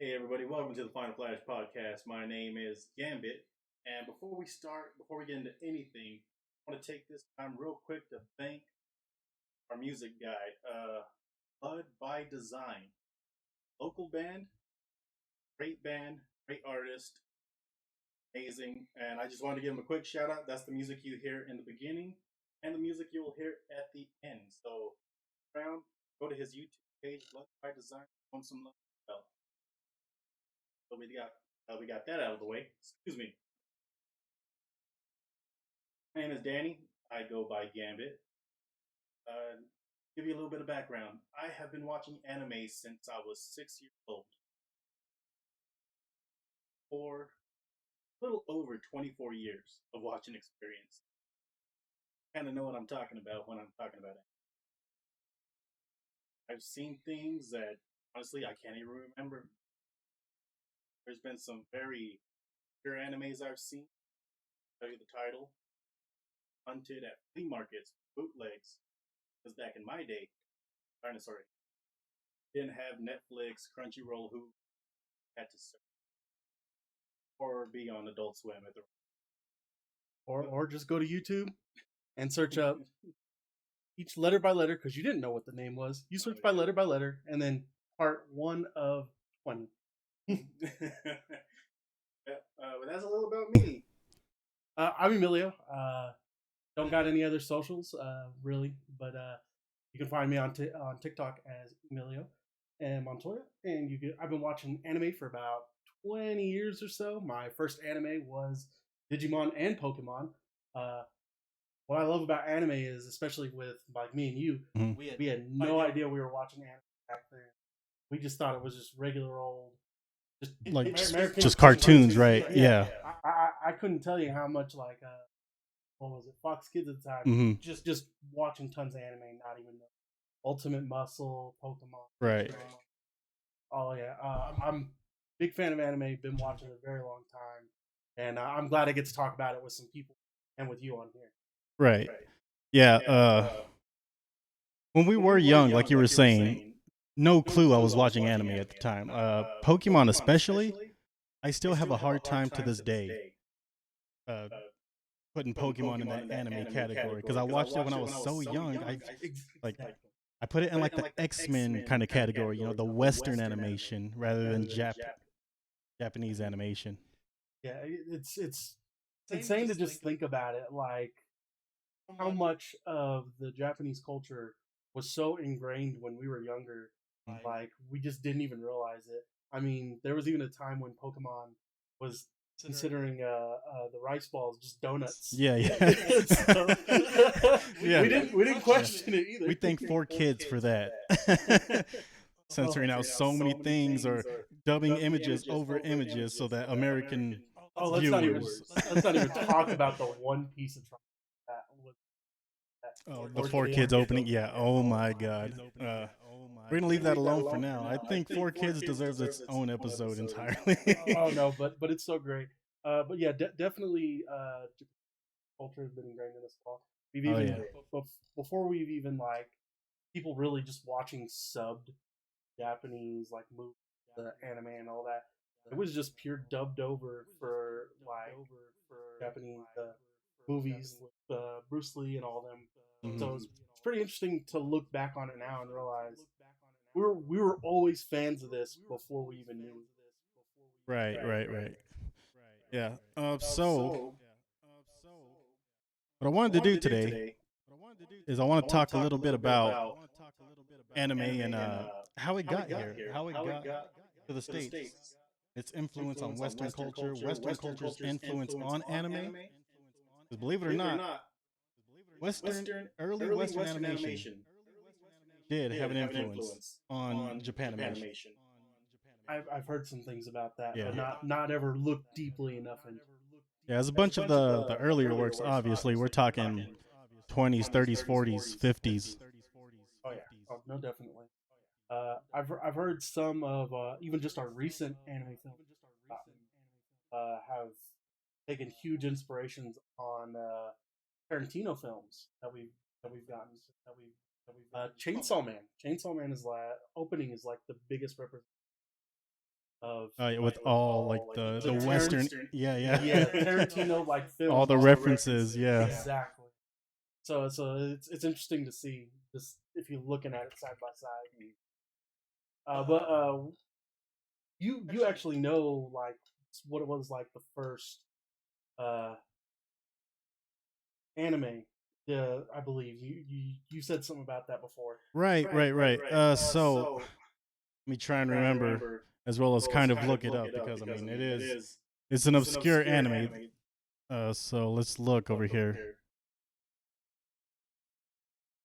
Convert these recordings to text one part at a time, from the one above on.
Hey everybody, welcome to the Final Flash podcast. My name is Gambit, and before we get into anything, I want to take this time real quick to thank our music guide, Blood by Design, local band, great artist, amazing, and I just wanted to give him a quick shout out. That's the music you hear in the beginning, and the music you will hear at the end. So, around, go to his YouTube page, Blood by Design, show him some love. So we got that out of the way. Excuse me. My name is Danny. I go by Gambit. Give you a little bit of background. I have been watching anime since I was 6 years old. For a little over 24 years of watching experience. Kind of know what I'm talking about when I'm talking about it. I've seen things that honestly I can't even remember. There's been some very pure animes I've seen. I'll tell you the title. Hunted at flea markets, bootlegs. Because back in my day, sorry, didn't have Netflix, Crunchyroll, who had to search or be on Adult Swim at the or just go to YouTube and search up each letter by letter because you didn't know what the name was. You search by letter, and then part 1 of 20. But that's a little about me. I'm Emilio. Don't got any other socials, really, but you can find me on TikTok as Emilio and Montoya. And I've been watching anime for about 20 years or so. My first anime was Digimon and Pokemon. What I love about anime is, especially with like me and you, we had no idea we were watching anime back then. We just thought it was just regular old, just cartoons, right? Yeah. I couldn't tell you how much like what was it, Fox Kids at the time. Mm-hmm. Just watching tons of anime, not even know. Ultimate Muscle, Pokemon. Right. Oh yeah, I'm a big fan of anime. Been watching it a very long time, and I'm glad I get to talk about it with some people and with you on here. Right. Yeah. When we were young, like you were saying, no clue I was watching anime at the time. Pokemon especially, I still have a hard time to this day putting Pokemon in that anime category because I watched it when I was so young. I put it in like the X-Men kind of category, you know, the Western animation rather than Japanese animation. Yeah, it's insane to just think about it, like how much of the Japanese culture was so ingrained when we were younger, like we just didn't even realize it. I mean, there was even a time when Pokemon was considering the rice balls just donuts. Yeah. So, yeah. We didn't question it either. We thank 4Kids for that. Censoring out so many things or dubbing images over images so that American viewers. Let's not even talk about the One Piece of the 4Kids opening. Yeah. Oh my God. We're gonna leave that alone for now. I think 4Kids deserves its own episode entirely. Oh no, but it's so great. But yeah, definitely, culture has been ingrained in us all. We've even before we've even like people really just watching subbed Japanese like movies, the anime and all that. It was just pure dubbed over for like Japanese movies with Bruce Lee and all them. Mm-hmm. So it's pretty interesting to look back on it now and realize we were always fans of this before we even knew it. Right. Yeah. So what I wanted to do today is I want to talk a little bit about anime and how it got here, how it got to the States, its influence on Western culture, Western culture's influence on anime. Because believe it or not, early Western animation did have an influence on Japan animation. I've heard some things about that, but not ever looked deeply enough into. Yeah, there's a bunch of the earlier works. Obviously, we're talking 20s, 30s, 40s, 50s. Oh yeah, no, definitely. I've heard some of even just our recent anime films have taken huge inspirations on Tarantino films that we've gotten. Chainsaw Man. Chainsaw Man is opening is like the biggest representation of with all like the Western, yeah, Tarantino like films, all the references, yeah, exactly. So it's interesting to see just if you're looking at it side by side. But you actually know like what it was like the first anime. I believe you said something about that before. Right. So let me try and remember as well as kind of look it up, because I mean it's an obscure anime. So let's look over here.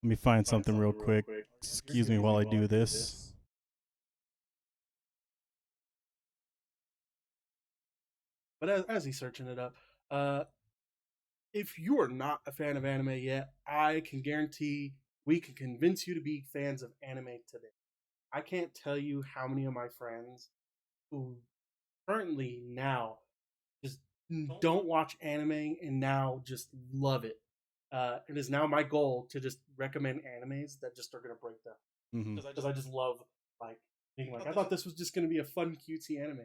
Let me find something real quick. Excuse me while I do this. But as he's searching it up, if you are not a fan of anime yet, I can guarantee we can convince you to be fans of anime today. I can't tell you how many of my friends who currently now just don't watch anime and now just love it. It is now my goal to just recommend animes that just are going to break them. Because I just love like being like, I thought this was just going to be a fun, cutesy anime.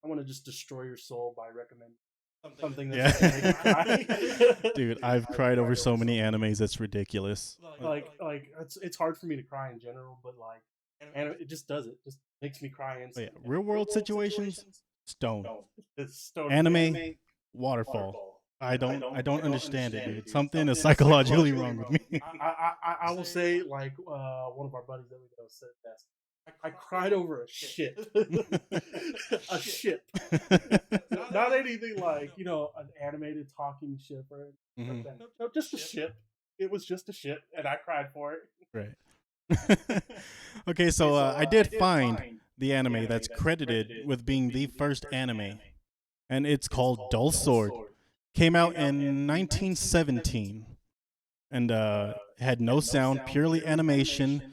I want to just destroy your soul by recommending something that's gonna make you cry. Dude, I've cried over so many animes. It's ridiculous. Like it's hard for me to cry in general, but like, and it just does it. Just makes me cry instantly. Yeah, real world situations, stone. It's stone. Anime, waterfall. I don't understand it, dude. Something is psychologically wrong with me. I will say, like, one of our buddies that we know said best. I cried over a ship. A ship. Not anything like, an animated talking ship or anything like that. No, just a ship. It was just a ship, and I cried for it. Right. Okay, so I did find the anime that's credited with being the first anime, and it's called Dull Sword. Came out in 1917, and had no sound, purely animation.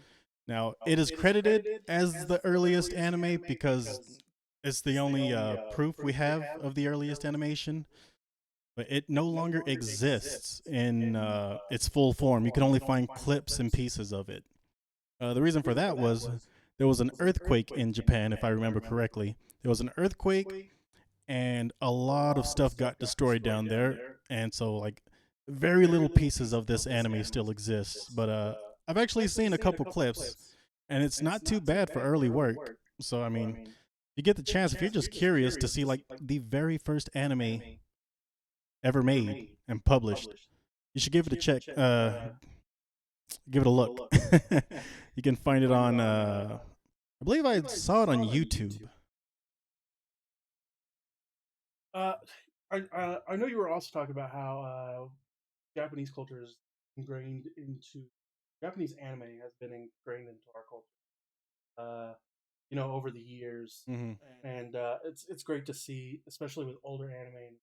Now, it is credited as the earliest anime because it's the only proof we have of the earliest animation, but it no longer exists in its full form. You can only find clips and pieces of it. The reason for that was there was an earthquake in Japan, if I remember correctly. There was an earthquake, and a lot of stuff got destroyed down there, and so like very little pieces of this anime still exists. But I've actually seen a couple clips, and it's not too bad for early work. So I mean, you get the chance, if you're just curious to see like the very first anime ever made and published, you should give it a check. Give it a look. You can find it on I believe I saw it on YouTube. I know you were also talking about how Japanese culture is ingrained into Japanese anime has been ingrained into our culture. Over the years, and it's great to see, especially with older anime.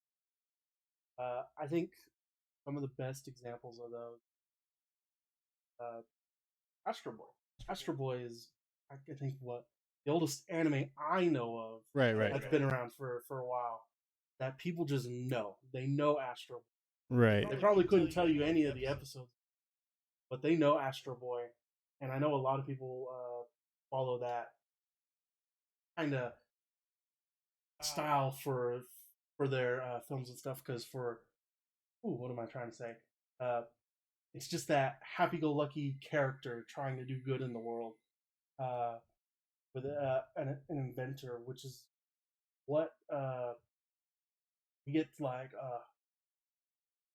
I think some of the best examples of those, Astro Boy. Astro Boy is, I think, what the oldest anime I know of. Right. That's been around for a while. That people just know. They know Astro Boy. Right. They probably couldn't tell you any of the episodes, but they know Astro Boy, and I know a lot of people follow that kind of style for their films and stuff. Because what am I trying to say? It's just that happy-go-lucky character trying to do good in the world, with an inventor, which is what you get like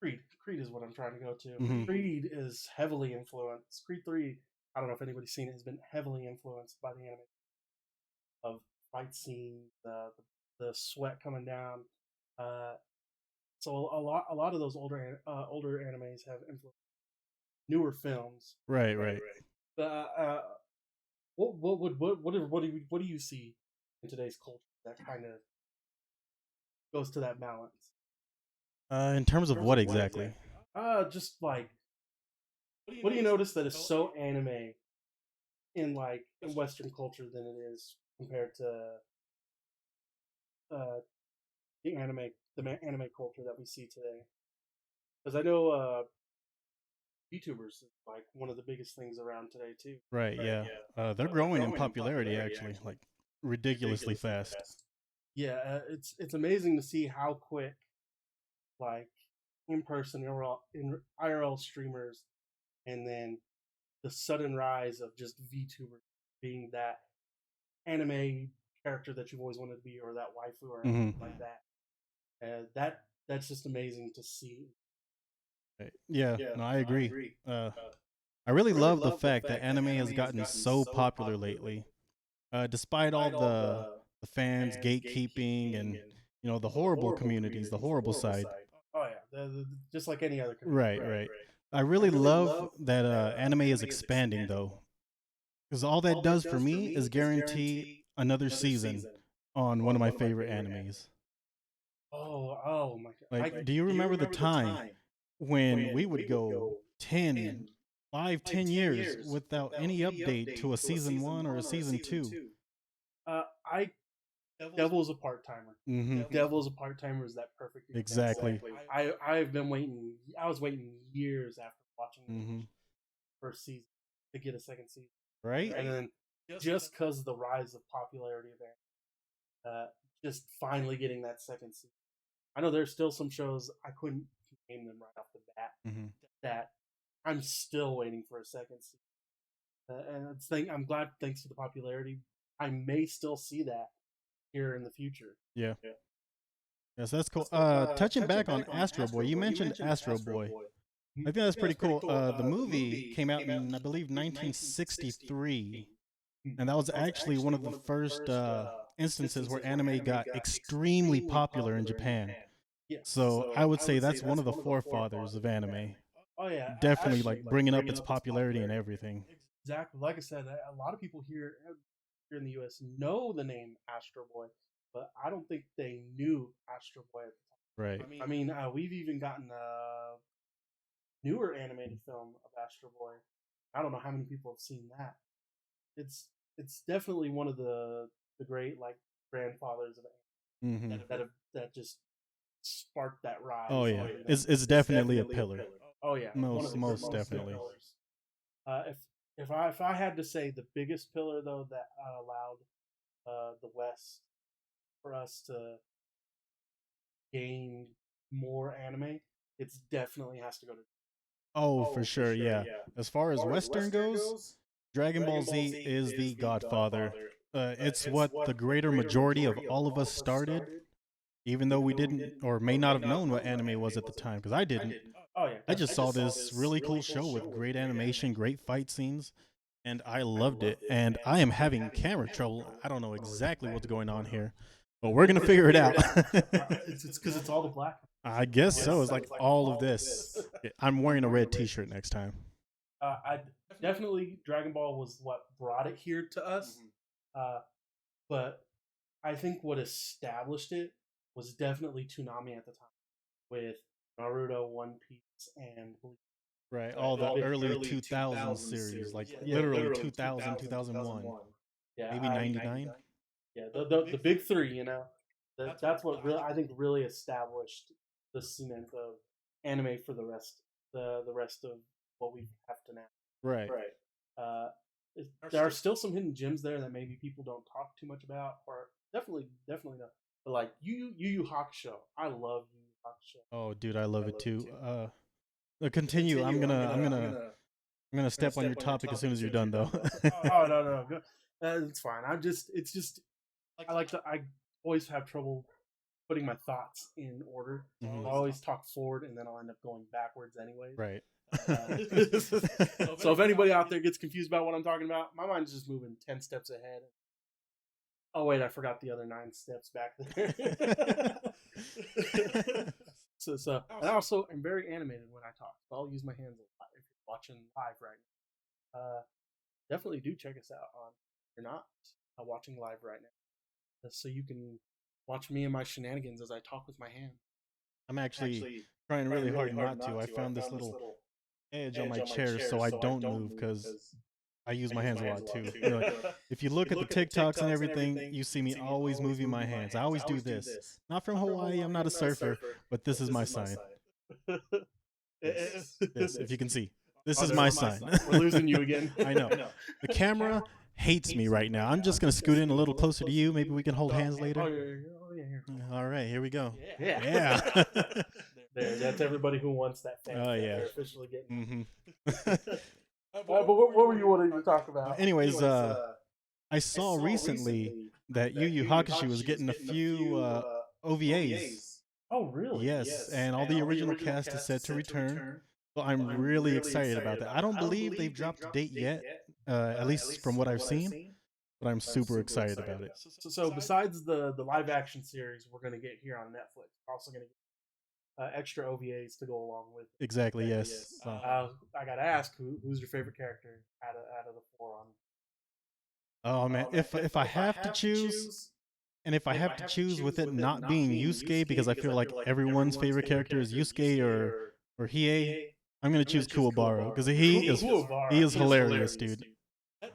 Creed. Creed is what I'm trying to go to. Mm-hmm. Creed is heavily influenced. Creed 3, I don't know if anybody's seen it, has been heavily influenced by the anime of fight scenes, the sweat coming down. So a lot of those older animes have influenced newer films. Right. What do you see in today's culture that kind of goes to that balance? In terms of what exactly? Just like, what do you notice that is so anime in Western culture than it is compared to the anime culture that we see today? Because I know YouTubers is like one of the biggest things around today too. Right. Yeah. They're growing in popularity actually. Like ridiculously fast. Yeah, it's amazing to see how quick, like in person in IRL streamers, and then the sudden rise of just VTubers being that anime character that you've always wanted to be, or that waifu, or anything like that. That's just amazing to see. Yeah, no, I agree. I really love the fact that anime has gotten so popular lately, despite all the fans gatekeeping and the horrible communities, the horrible side. Oh yeah, just like any other community. Right. I really love that anime is expanding though, because all that does for me is guarantee another season on one of my favorite animes. Oh my god! Like, do you remember the time when we would go 10 years without any update to a season 1 or a season 2? Devil's a part-timer. Devil's a part-timer is that perfect example. Exactly. I've been waiting. I was waiting years after watching the first season to get a second season. Right. And then just because of the rise of popularity of anime, just finally getting that second season. I know there's still some shows I couldn't name them right off the bat that I'm still waiting for a second season. And I'm glad, thanks to the popularity, I may still see that here in the future. Yeah. Yes, that's cool. Touching back on Astro Boy, you mentioned Astro Boy. I think that's pretty cool. The movie came out in, I believe, 1963, and that was actually one of the first instances where anime got extremely popular in Japan. So I would say that's one of the forefathers of anime. Oh yeah, definitely, like bringing up its popularity and everything. Exactly. Like I said, a lot of people here in the U.S. know the name Astro Boy, but I don't think they knew Astro Boy at the time. Right. I mean, we've even gotten a newer animated film of Astro Boy. I don't know how many people have seen that. It's definitely one of the great like grandfathers of anime that just sparked that rise. Oh yeah, it's definitely a pillar. Oh yeah, most definitely. If I had to say the biggest pillar though that allowed the West for us to gain more anime, it's definitely has to go to. Oh, for sure, yeah. As far as Western goes, Dragon Ball Z is the godfather. It's what the greater majority of all of us started, even though we didn't or may not have known what anime was at the time, because I didn't. Oh yeah, I just saw this really cool show with great animation, great fight scenes, and I loved it. And I am having camera trouble. I don't know exactly what's going on here, but we're gonna figure it out. It's because it's all the black. I guess so. It's like all of this. I'm wearing a red T-shirt next time. I definitely Dragon Ball was what brought it here to us, but I think what established it was definitely Toonami at the time, with Naruto, One Piece, and Bleach. Right, all the early 2000 series, like literally 2000, 2001. Yeah, maybe 99. Yeah, the big three, that's what really I think really established the cement of anime for the rest of what we have to now. Right. There are still some hidden gems there that maybe people don't talk too much about, or definitely not. But like Yu Yu Hakusho, I love Yu Yu Hakusho. Oh, dude, I love it too. Continue. I'm gonna step on your topic as soon as you're done, though. Oh no, it's fine. I always have trouble putting my thoughts in order. I always talk forward, and then I'll end up going backwards anyway. Right. So if anybody out there gets confused about what I'm talking about, my mind's just moving 10 steps ahead. Oh wait, I forgot the other 9 steps back there. So and I also am very animated when I talk. So I'll use my hands a lot if you're watching live right now. Definitely do check us out on if you're not watching live right now, so you can watch me and my shenanigans as I talk with my hands. I'm actually trying really hard not to. I found this little edge on my chair so I don't move, because I use my hands a lot too. If you look at the TikToks and everything, you see me always moving my hands. I always do this. Not from Hawaii, I'm not a surfer, but this is my sign. This, if you can see. This is my sign. We're losing you again. I know. The camera hates me right now. I'm just gonna scoot in a little closer to you. Maybe we can hold hands later. Oh yeah. All right, here we go. Yeah. That's everybody who wants that fan. Oh yeah. They're officially getting. Mm-hmm. But what were you wanting to talk about? Anyways, I saw recently that Yu Yu Hakusho was getting a few OVAs. Oh really? Yes, and all the original cast is set to return. Well, I'm really excited about that. I don't believe they've dropped a date yet, at least from what I've seen, but I'm super excited about it. So besides the live action series we're going to get here on Netflix, we're also going to get extra OVAs to go along with it. Exactly, yes. I got to ask, who's your favorite character out of the four on? Oh man, if I have to choose, and if I have to choose with it not being Yusuke, because I feel like everyone's favorite character is Yusuke or Hiei, I'm gonna choose Kuwabara because he is hilarious, dude.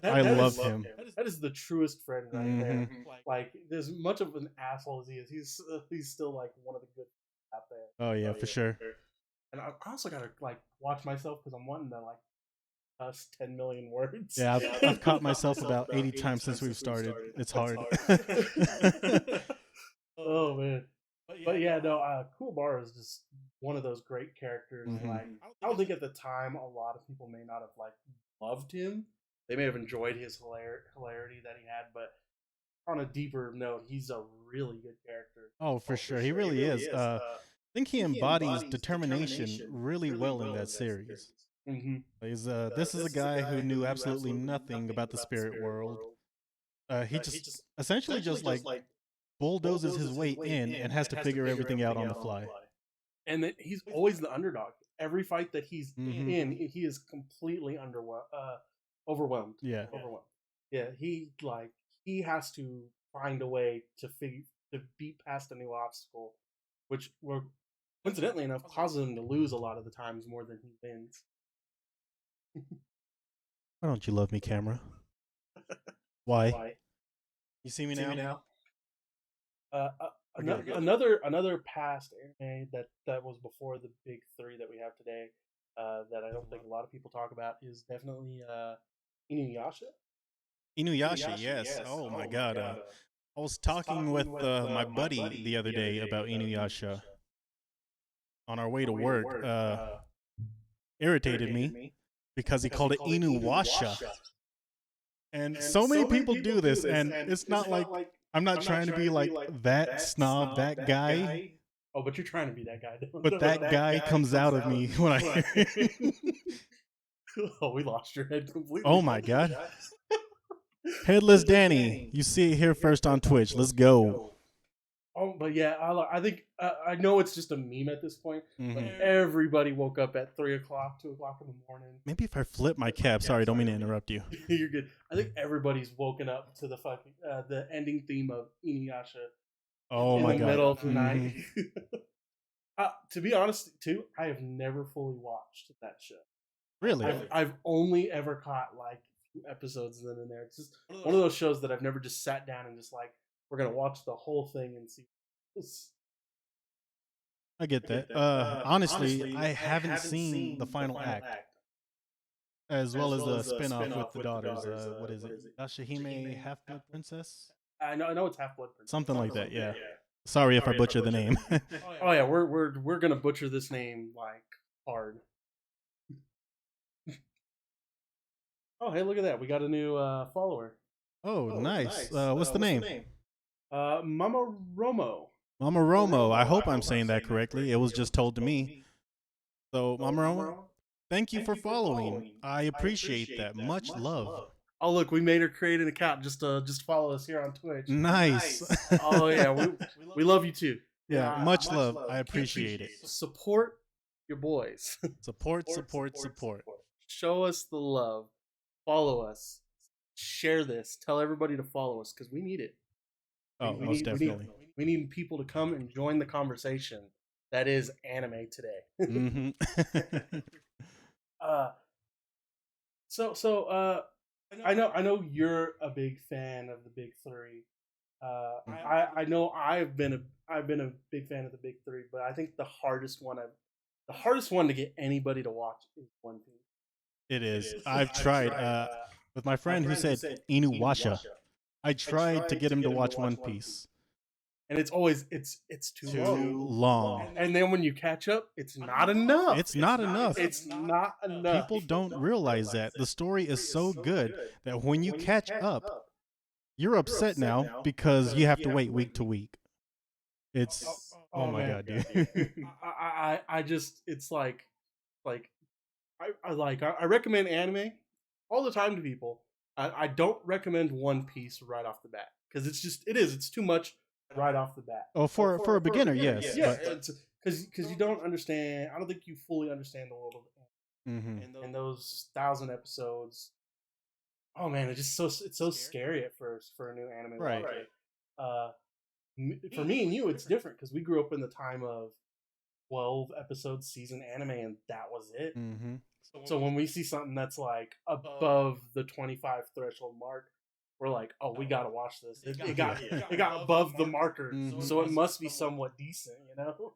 I love him. That is the truest friend right there. Like, as much of an asshole as he is, he's still like one of the good out there. Oh yeah, for sure. And I also gotta like watch myself because I'm wanting to like us 10 million words. Yeah, I've caught myself about 80 times since we've started. It's hard. Oh man. But yeah, no, Kuwabara is just one of those great characters. Like, I don't think at the time a lot of people may not have like loved him. They may have enjoyed his hilarity that he had, but on a deeper note, he's a really good character. Oh, for sure. He really is. I think he embodies determination really well in that series. This is a guy who knew absolutely nothing about the spirit world. He just essentially just like bulldozes his way in and has to figure everything out on the fly. And that he's always the underdog. Every fight that he's in, he is completely overwhelmed. Yeah. Overwhelmed. Yeah, he has to find a way to beat past a new obstacle, which coincidentally enough causes him to lose a lot of the times more than he wins. Why don't you love me, camera? Why? You see me now? Another past anime that was before the big three that we have today, that I don't think a lot of people talk about, is definitely Inuyasha. Inuyasha, yes. Oh my god. I was talking with my buddy the other day about Inuyasha on our way to work. Irritated me because he called it Inuwasha. And so many people do this, and it's not like I'm not trying to be like that snob, that guy. Oh, but you're trying to be that guy. But that guy comes out of me when I hear it. Oh, we lost your head completely. Oh my god. Headless Danny, you see it here first on Twitch. Let's go. Oh, but yeah, I think I know it's just a meme at this point. But everybody woke up at 3 o'clock, 2 o'clock in the morning. Maybe if I flip my cap. Sorry, don't mean to interrupt you. You're good. I think everybody's woken up to the fucking the ending theme of Inuyasha. Oh my god! In the middle of the night. To be honest, too, I have never fully watched that show. Really? I've only ever caught like episodes then and there. It's just one of those shows that I've never just sat down and just like, we're gonna watch the whole thing and see. I get that. Honestly, I haven't seen the final act, as well as the spin-off with the daughters. What is it? Yashahime Half-Blood Princess? I know it's Half-Blood Princess. Something like that. Yeah. Sorry if I butcher the name. Oh yeah, we're gonna butcher this name like hard. Oh hey, look at that! We got a new follower. Oh, nice. What's the name? Mama Romo. Mama Romo. I hope I'm saying that correctly. It was just told to me. So, Mama Romo, thank you for following. I appreciate that. Much love. Oh look, we made her create an account just to follow us here on Twitch. Nice. Oh yeah, we love you too. Yeah, much love. I appreciate it. Support your boys. Support. Show us the love. Follow us. Share this. Tell everybody to follow us because we need it. Oh, most definitely. We need people to come and join the conversation that is anime today. So I know you're a big fan of the Big Three. I know I've been a big fan of the Big Three, but I think the hardest one to get anybody to watch is One Piece. It is. I've tried. with my friend who said Inuyasha. I tried to get him to watch One Piece. And it's always it's too long. And then when you catch up, it's not enough. It's not enough. It's not enough. People don't realize that. The story is so good that when you catch up, you're upset now because you have to wait week to week. It's oh my god, dude. I just it's like I recommend anime all the time to people. I don't recommend One Piece right off the bat because it's too much right off the bat. Oh, for a beginner, yes. Yeah, because you don't understand. I don't think you fully understand the world of anime. And those 1,000 episodes. Oh man, it's so scary at first for a new anime. Right. For me and you, it's different because we grew up in the time of 12 episode season anime, and that was it. Mm-hmm. So when we see something that's like above the 25 threshold mark, we're like, oh, we gotta watch this. It got above the marker, so it must be somewhat decent, you know.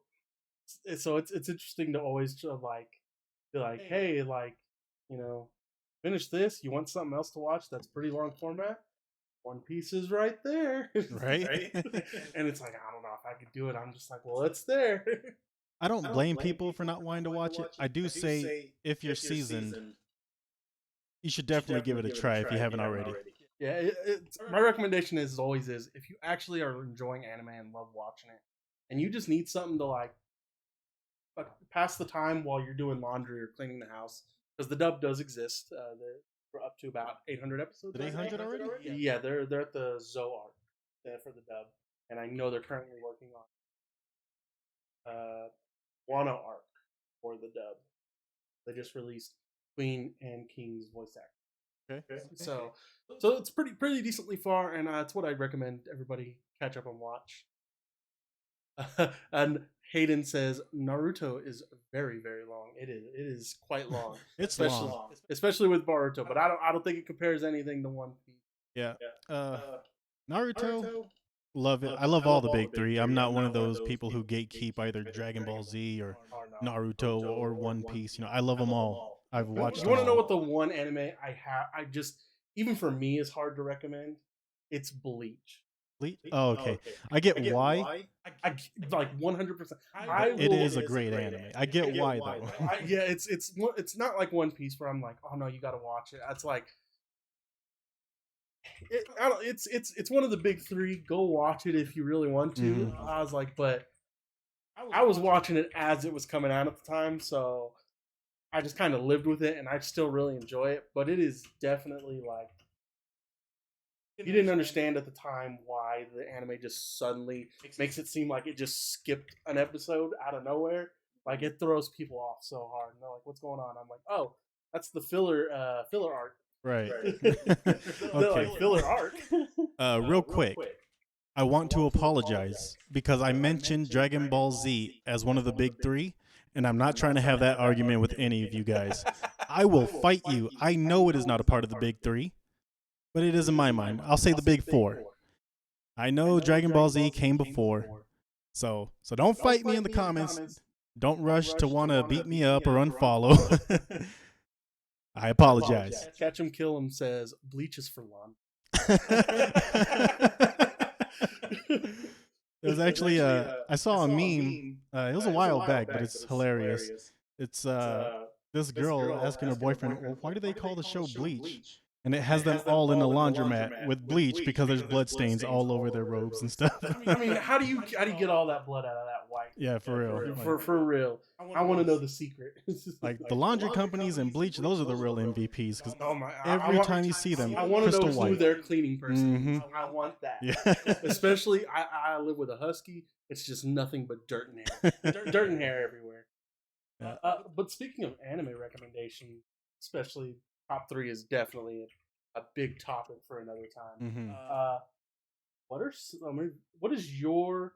So it's interesting to always be like, hey, like, you know, finish this. You want something else to watch that's pretty long format? One Piece is right there, right? And it's like, I don't know if I could do it. I'm just like, well, it's there. I don't blame people for not wanting to watch it. I do say if you're seasoned, you should definitely give it a try if you haven't already. Yeah, my recommendation always is if you actually are enjoying anime and love watching it, and you just need something to like pass the time while you're doing laundry or cleaning the house, because the dub does exist. We're up to about 800 episodes. 800 already? Yeah, they're at the Zoe arc for the dub, and I know they're currently working on Wano arc for the dub. They just released Queen and King's voice actor. Okay. So it's pretty decently far, and it's what I'd recommend everybody catch up and watch. And Hayden says Naruto is very, very long. It is quite long. It's long, especially with Boruto. But I don't think it compares anything to One Piece. Yeah. Naruto, love it. I love all the big three. I'm not one of those people who gatekeep either Dragon Ball Z or Naruto or One Piece. You know, I love them all. I've watched. You want to know what the one anime I just even for me is hard to recommend? It's Bleach. Oh, okay. I get why. I like 100%. It is a great anime. I get why though. Yeah, it's not like One Piece where I'm like, oh no, you got to watch it. It's like, it's one of the big three. Go watch it if you really want to. Mm-hmm. I was like, but I was watching it as it was coming out at the time, so I just kind of lived with it, and I still really enjoy it. But it is definitely like. You didn't understand at the time why the anime just suddenly makes it seem like it just skipped an episode out of nowhere. Like it throws people off so hard. And they're like, "What's going on?" I'm like, "Oh, that's the filler arc." Right. Okay. Like, filler arc. Real quick, I want to apologize because I mentioned Dragon Ball Z as one of the big three, and I'm not trying to have that argument with any of you guys. I will fight you. I know it is not a part of the big three. But it is in my mind. I'll say the big four. I know Dragon Ball Z came before. So don't fight me in the comments. Don't rush to want to beat me up or unfollow. I apologize. Catch 'em, Kill 'em says, Bleach is for Lon. There's actually, I saw a meme. It was a while back, but it's hilarious. It's this girl asking her boyfriend, well, why do they call the show Bleach? And it has them all in the laundromat with bleach because there's blood stains all over their robes and stuff. I mean, how do you get all that blood out of that white? Yeah, for real. For real. I want to know the secret. Like the laundry companies and bleach, those are the real MVPs because every time you see them, I want to know white. who their cleaning person. Mm-hmm. I want that. Yeah. Especially, I live with a husky. It's just nothing but dirt and hair. Dirt and hair everywhere. Yeah. But speaking of anime recommendation, especially top 3 is definitely a big topic for another time. Mm-hmm. What is your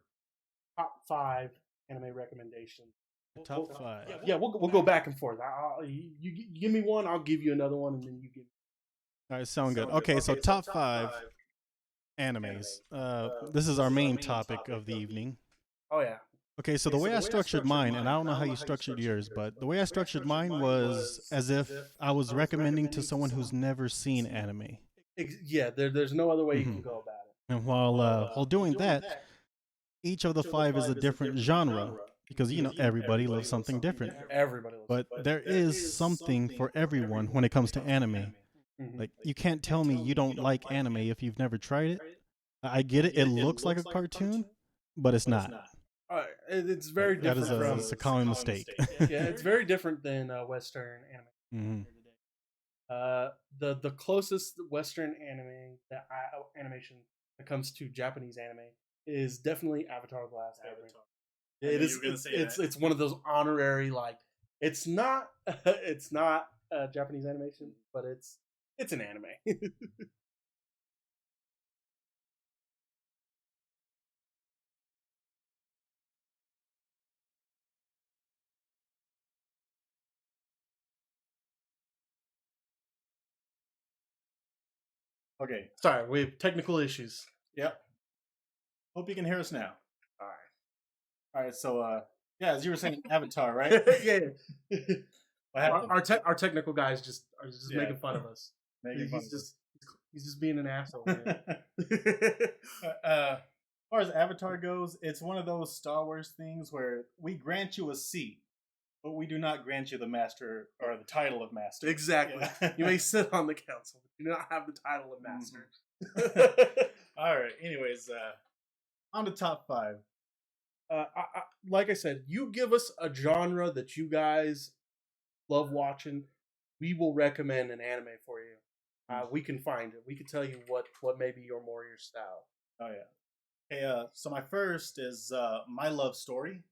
top 5 anime recommendation? Top 5. Yeah, we'll go back and forth. You give me one, I'll give you another one, and then you give me. All right, sound good. Okay, so top 5 animes. This is our main topic of the evening. Oh yeah. Okay, so the way I structured mine, and I don't know how you structured yours, but the way I structured mine was as if I was recommending to someone who's never seen anime. Yeah, there's no other way you can go about it. And while doing that, each of the 5 is a different genre because everybody loves something different. Everybody loves But there is something for everyone when it comes to anime. Like you can't tell me you don't like anime if you've never tried it. I get it; it looks like a cartoon, but it's not. It's very different. It's a common mistake. Yeah, it's very different than Western anime. The closest Western animation that comes to Japanese anime is definitely Avatar: The Last Airbender. It is. It's one of those honorary It's not Japanese animation, but it's an anime. Okay. Sorry, we have technical issues. Yep. Hope you can hear us now. All right. So, yeah, as you were saying, Avatar, right? Yeah. Our technical guy is just making fun of us. He's just being an asshole. As far as Avatar goes, it's one of those Star Wars things where we grant you a seat, but we do not grant you the master or the title of master. Exactly. Yeah. You may sit on the council, but you do not have the title of master. All right. Anyways, on the top 5. Like I said, you give us a genre that you guys love watching, we will recommend an anime for you. We can find it. We can tell you what maybe your style. Oh yeah. Hey, so my first is My Love Story.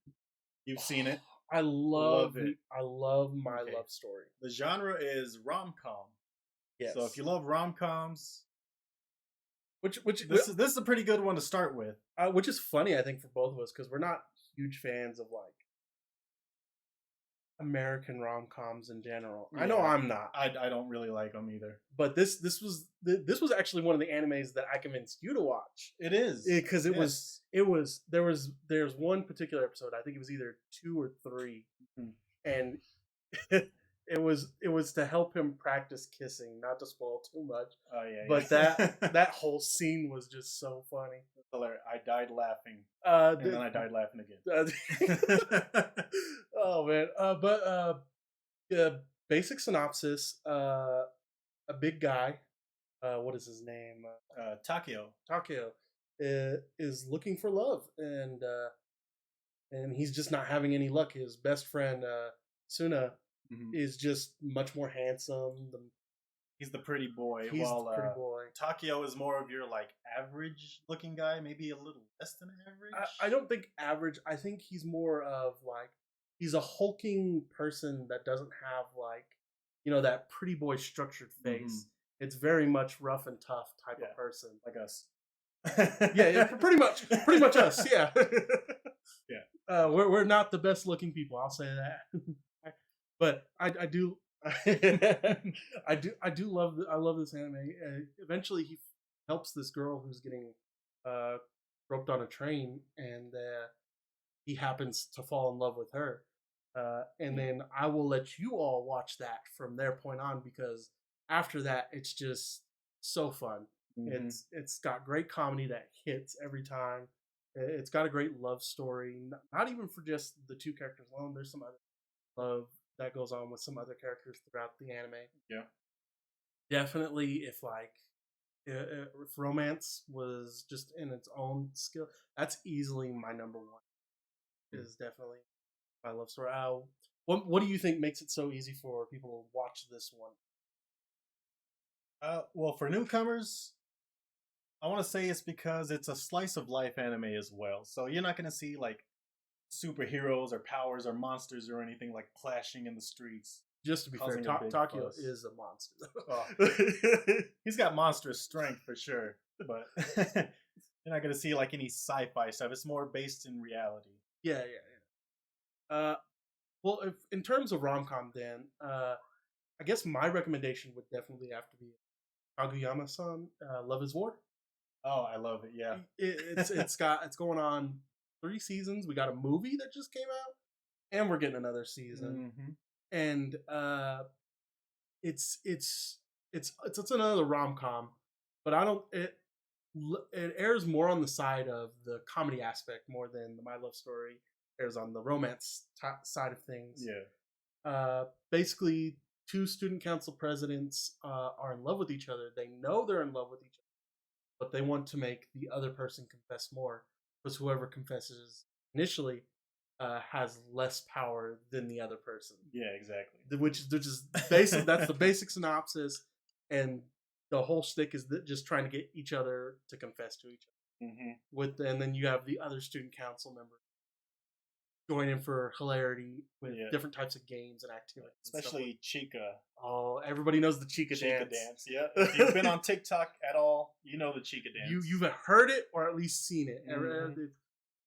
You've seen it. I love it. I love My Love Story. The genre is rom-com. Yes. So if you love rom-coms, which this is a pretty good one to start with. Which is funny, I think, for both of us because we're not huge fans of American rom-coms in general. Yeah. I know I'm not. I don't really like them either. But this was actually one of the animes that I convinced you to watch. It is because there's one particular episode. I think it was either 2 or 3, and it was to help him practice kissing. Not to spoil too much. Oh yeah. But that whole scene was just so funny. I died laughing, and then I died laughing again. Oh man! Basic synopsis: a big guy, what is his name? Takeo. Takeo is looking for love, and he's just not having any luck. His best friend Suna is just much more handsome. He's the pretty boy. He's the pretty boy. Takeo is more of your average looking guy, maybe a little less than average. I don't think average. I think he's more of he's a hulking person that doesn't have that pretty boy structured face. It's very much rough and tough type of person, like us. yeah, pretty much us. Yeah, yeah. We're not the best looking people. I'll say that, but I do. I love this anime. Eventually, he helps this girl who's getting roped on a train, and he happens to fall in love with her. And then I will let you all watch that from their point on, because after that, it's just so fun. It's got great comedy that hits every time. It's got a great love story, not even for just the 2 characters alone. There's some other love that goes on with some other characters throughout the anime. Yeah, definitely. If romance was just in its own skill, that's easily my number 1. Is definitely My Love Story. What do you think makes it so easy for people to watch this one? Well, for newcomers, I want to say it's because it's a slice of life anime as well. So you're not going to see superheroes or powers or monsters or anything clashing in the streets. Just to be fair, Takeo is a monster. He's got monstrous strength for sure, but you're not going to see any sci-fi stuff. It's more based in reality. Yeah. Well, if in terms of rom-com, then I guess my recommendation would definitely have to be Kaguyama-san, Love is War. Oh, I love it. Yeah, it's going on 3 seasons. We got a movie that just came out, and we're getting another season. And it's another rom-com, but I don't it airs more on the side of the comedy aspect more than the My Love Story airs on the romance side of things. Basically, 2 student council presidents are in love with each other. They know they're in love with each other, but they want to make the other person confess more, because whoever confesses initially has less power than the other person. Yeah, exactly. Which is basic. That's the basic synopsis, and the whole shtick is just trying to get each other to confess to each other. And then you have the other student council members going in for hilarity with different types of games and activities, especially Chica. Oh, everybody knows the Chica dance. Yeah, if you've been on TikTok at all, you know the Chica dance. You've heard it or at least seen it.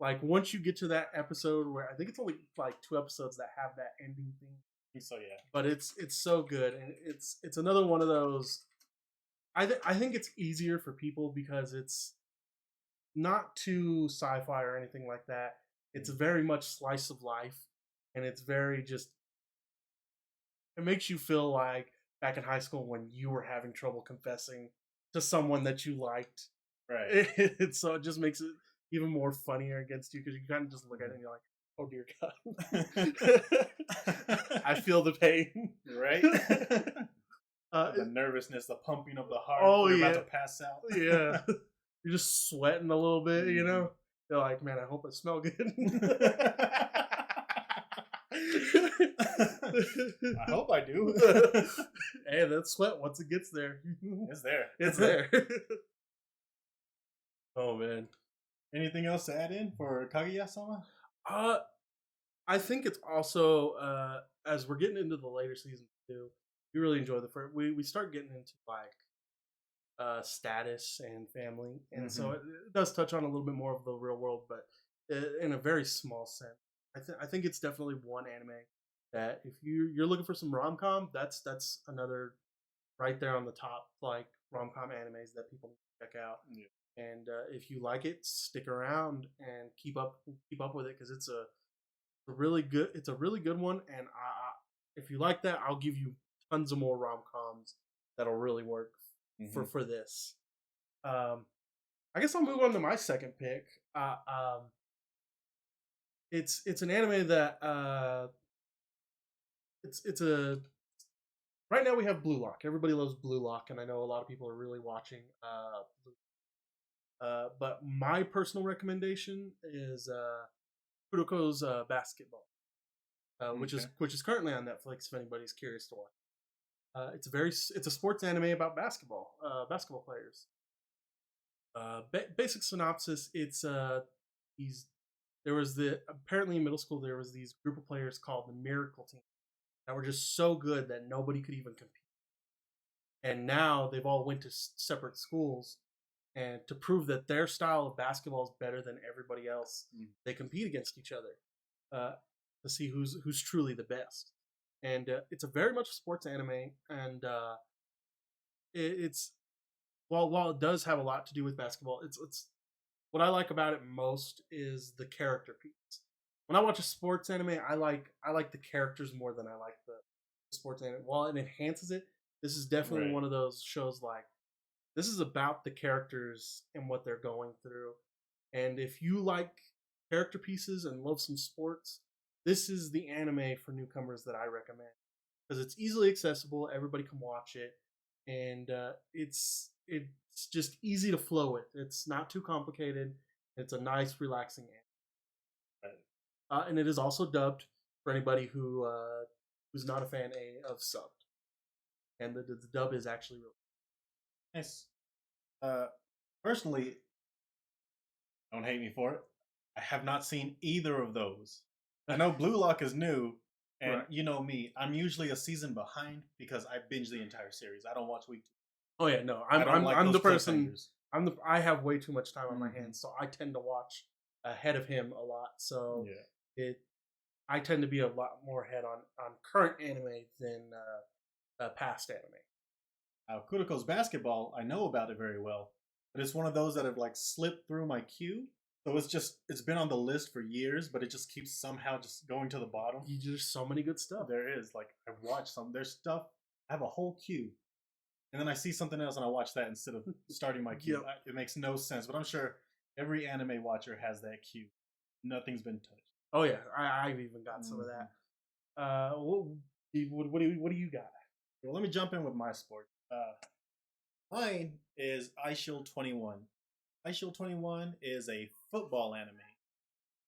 Like once you get to that episode where I think it's only like 2 episodes that have that ending theme. So yeah, but it's so good, and it's another one of those. I think it's easier for people because it's not too sci-fi or anything like that. It's very much slice of life, and it's very just. It makes you feel like back in high school when you were having trouble confessing to someone that you liked. Right. So it just makes it even more funnier against you, because you kind of just look at it and you're like, oh dear God. I feel the pain. Right? The nervousness, the pumping of the heart. Oh, you're about to pass out. Yeah. You're just sweating a little bit, you know? You're like, man, I hope I smell good. I hope I do. Hey, that sweat, once it gets there. It's there. It's there. Oh, man. Anything else to add in for Kaguya-sama? I think it's also, as we're getting into the later seasons too, we really enjoy the first. We start getting into like status and family, and so it does touch on a little bit more of the real world, but in a very small sense. I think it's definitely one anime that if you're looking for some rom-com, that's another right there on the top, like rom-com animes that people check out. Yeah. And if you like it, stick around and keep up with it, because it's a really good one. And if you like that, I'll give you tons of more rom-coms that'll really work for this. I guess I'll move on to my second pick. It's an anime that it's a right now we have Blue Lock. Everybody loves Blue Lock, and I know a lot of people are really watching Blue. But my personal recommendation is Kuroko's Basketball, which is currently on Netflix. If anybody's curious to watch, it's a sports anime about basketball players. Basic synopsis: it's apparently in middle school there was these group of players called the Miracle Team that were just so good that nobody could even compete, and now they've all went to separate schools. And to prove that their style of basketball is better than everybody else, they compete against each other to see who's truly the best. And it's a very much a sports anime, and it's while it does have a lot to do with basketball, it's what I like about it most is the character piece. When I watch a sports anime, I like the characters more than I like the sports anime. While it enhances it, this is definitely one of those shows like. This is about the characters and what they're going through. And if you like character pieces and love some sports, this is the anime for newcomers that I recommend. Because it's easily accessible, everybody can watch it, and it's just easy to flow with. It's not too complicated. It's a nice, relaxing anime. And it is also dubbed for anybody who's not a fan of subbed. And the dub is actually really nice. Personally, don't hate me for it. I have not seen either of those. I know Blue Lock is new, and you know me. I'm usually a season behind because I binge the entire series. I don't watch week 2. Oh yeah, no, I'm the person. I have way too much time on my hands, so I tend to watch ahead of him a lot. So I tend to be a lot more ahead on current anime than past anime. Kuroko's Basketball, I know about it very well, but it's one of those that have like slipped through my queue. So it's been on the list for years, but it just keeps somehow just going to the bottom. There's so many good stuff. There is. Like, I've watched some. There's stuff. I have a whole queue. And then I see something else and I watch that instead of starting my queue. Yep. It makes no sense. But I'm sure every anime watcher has that queue. Nothing's been touched. Oh, yeah. I've even got some of that. What do you got? Well, let me jump in with my sport. Mine is Eyeshield 21. Eyeshield 21 is a football anime,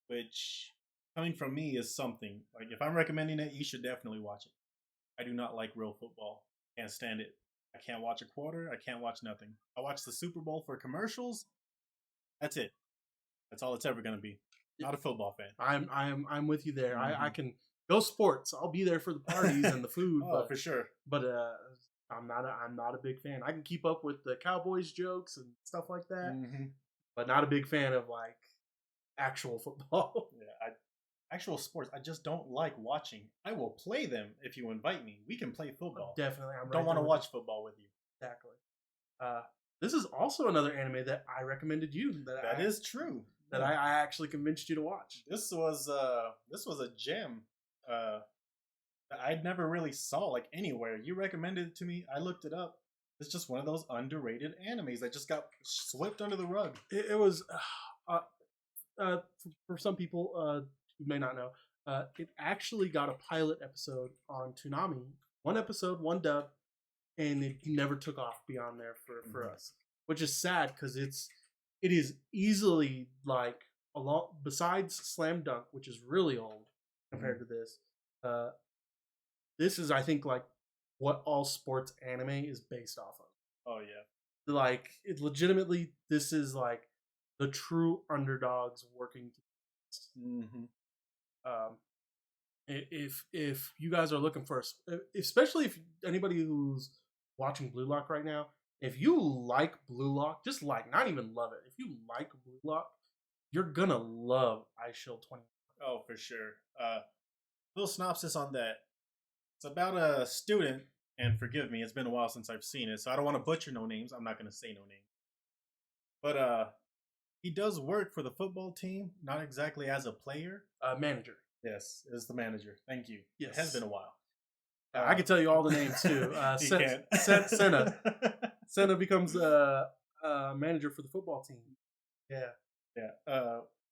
which, coming from me, is something. Like, if I'm recommending it, you should definitely watch it. I do not like real football. Can't stand it. I can't watch a quarter. I can't watch nothing. I watch the Super Bowl for commercials. That's it. That's all it's ever going to be. Not a football fan. I'm with you there. I can go sports. I'll be there for the parties and the food. Oh, for sure. But I'm not a big fan. I can keep up with the Cowboys jokes and stuff like that, but not a big fan of like actual football. Yeah, actual sports. I just don't like watching. I will play them if you invite me. We can play football. Definitely, I don't want to watch football with you. Exactly. This is also another anime that I recommended you. That is true. That I actually convinced you to watch. This was a gem. I'd never really saw like anywhere. You recommended it to me. I looked it up. It's just one of those underrated animes that just got swept under the rug. It was for some people who may not know, it actually got a pilot episode on Toonami. One episode, one dub, and it never took off beyond there for us, which is sad because it is easily like a lot. Besides Slam Dunk, which is really old compared to this. This is, I think, like what all sports anime is based off of. Oh yeah, like it legitimately. This is like the true underdogs working together. If you guys are looking for, especially if anybody who's watching Blue Lock right now, if you like Blue Lock, just like, not even love it. If you like Blue Lock, you're gonna love Eyeshield 21. Oh, for sure. Little synopsis on that. It's about a student, and forgive me, it's been a while since I've seen it, so I don't want to butcher no names. I'm not going to say no names. But he does work for the football team, not exactly as a player. Manager. Yes, is the manager. Thank you. Yes. It has been a while. I can tell you all the names too. Senna. Senna becomes manager for the football team. Yeah.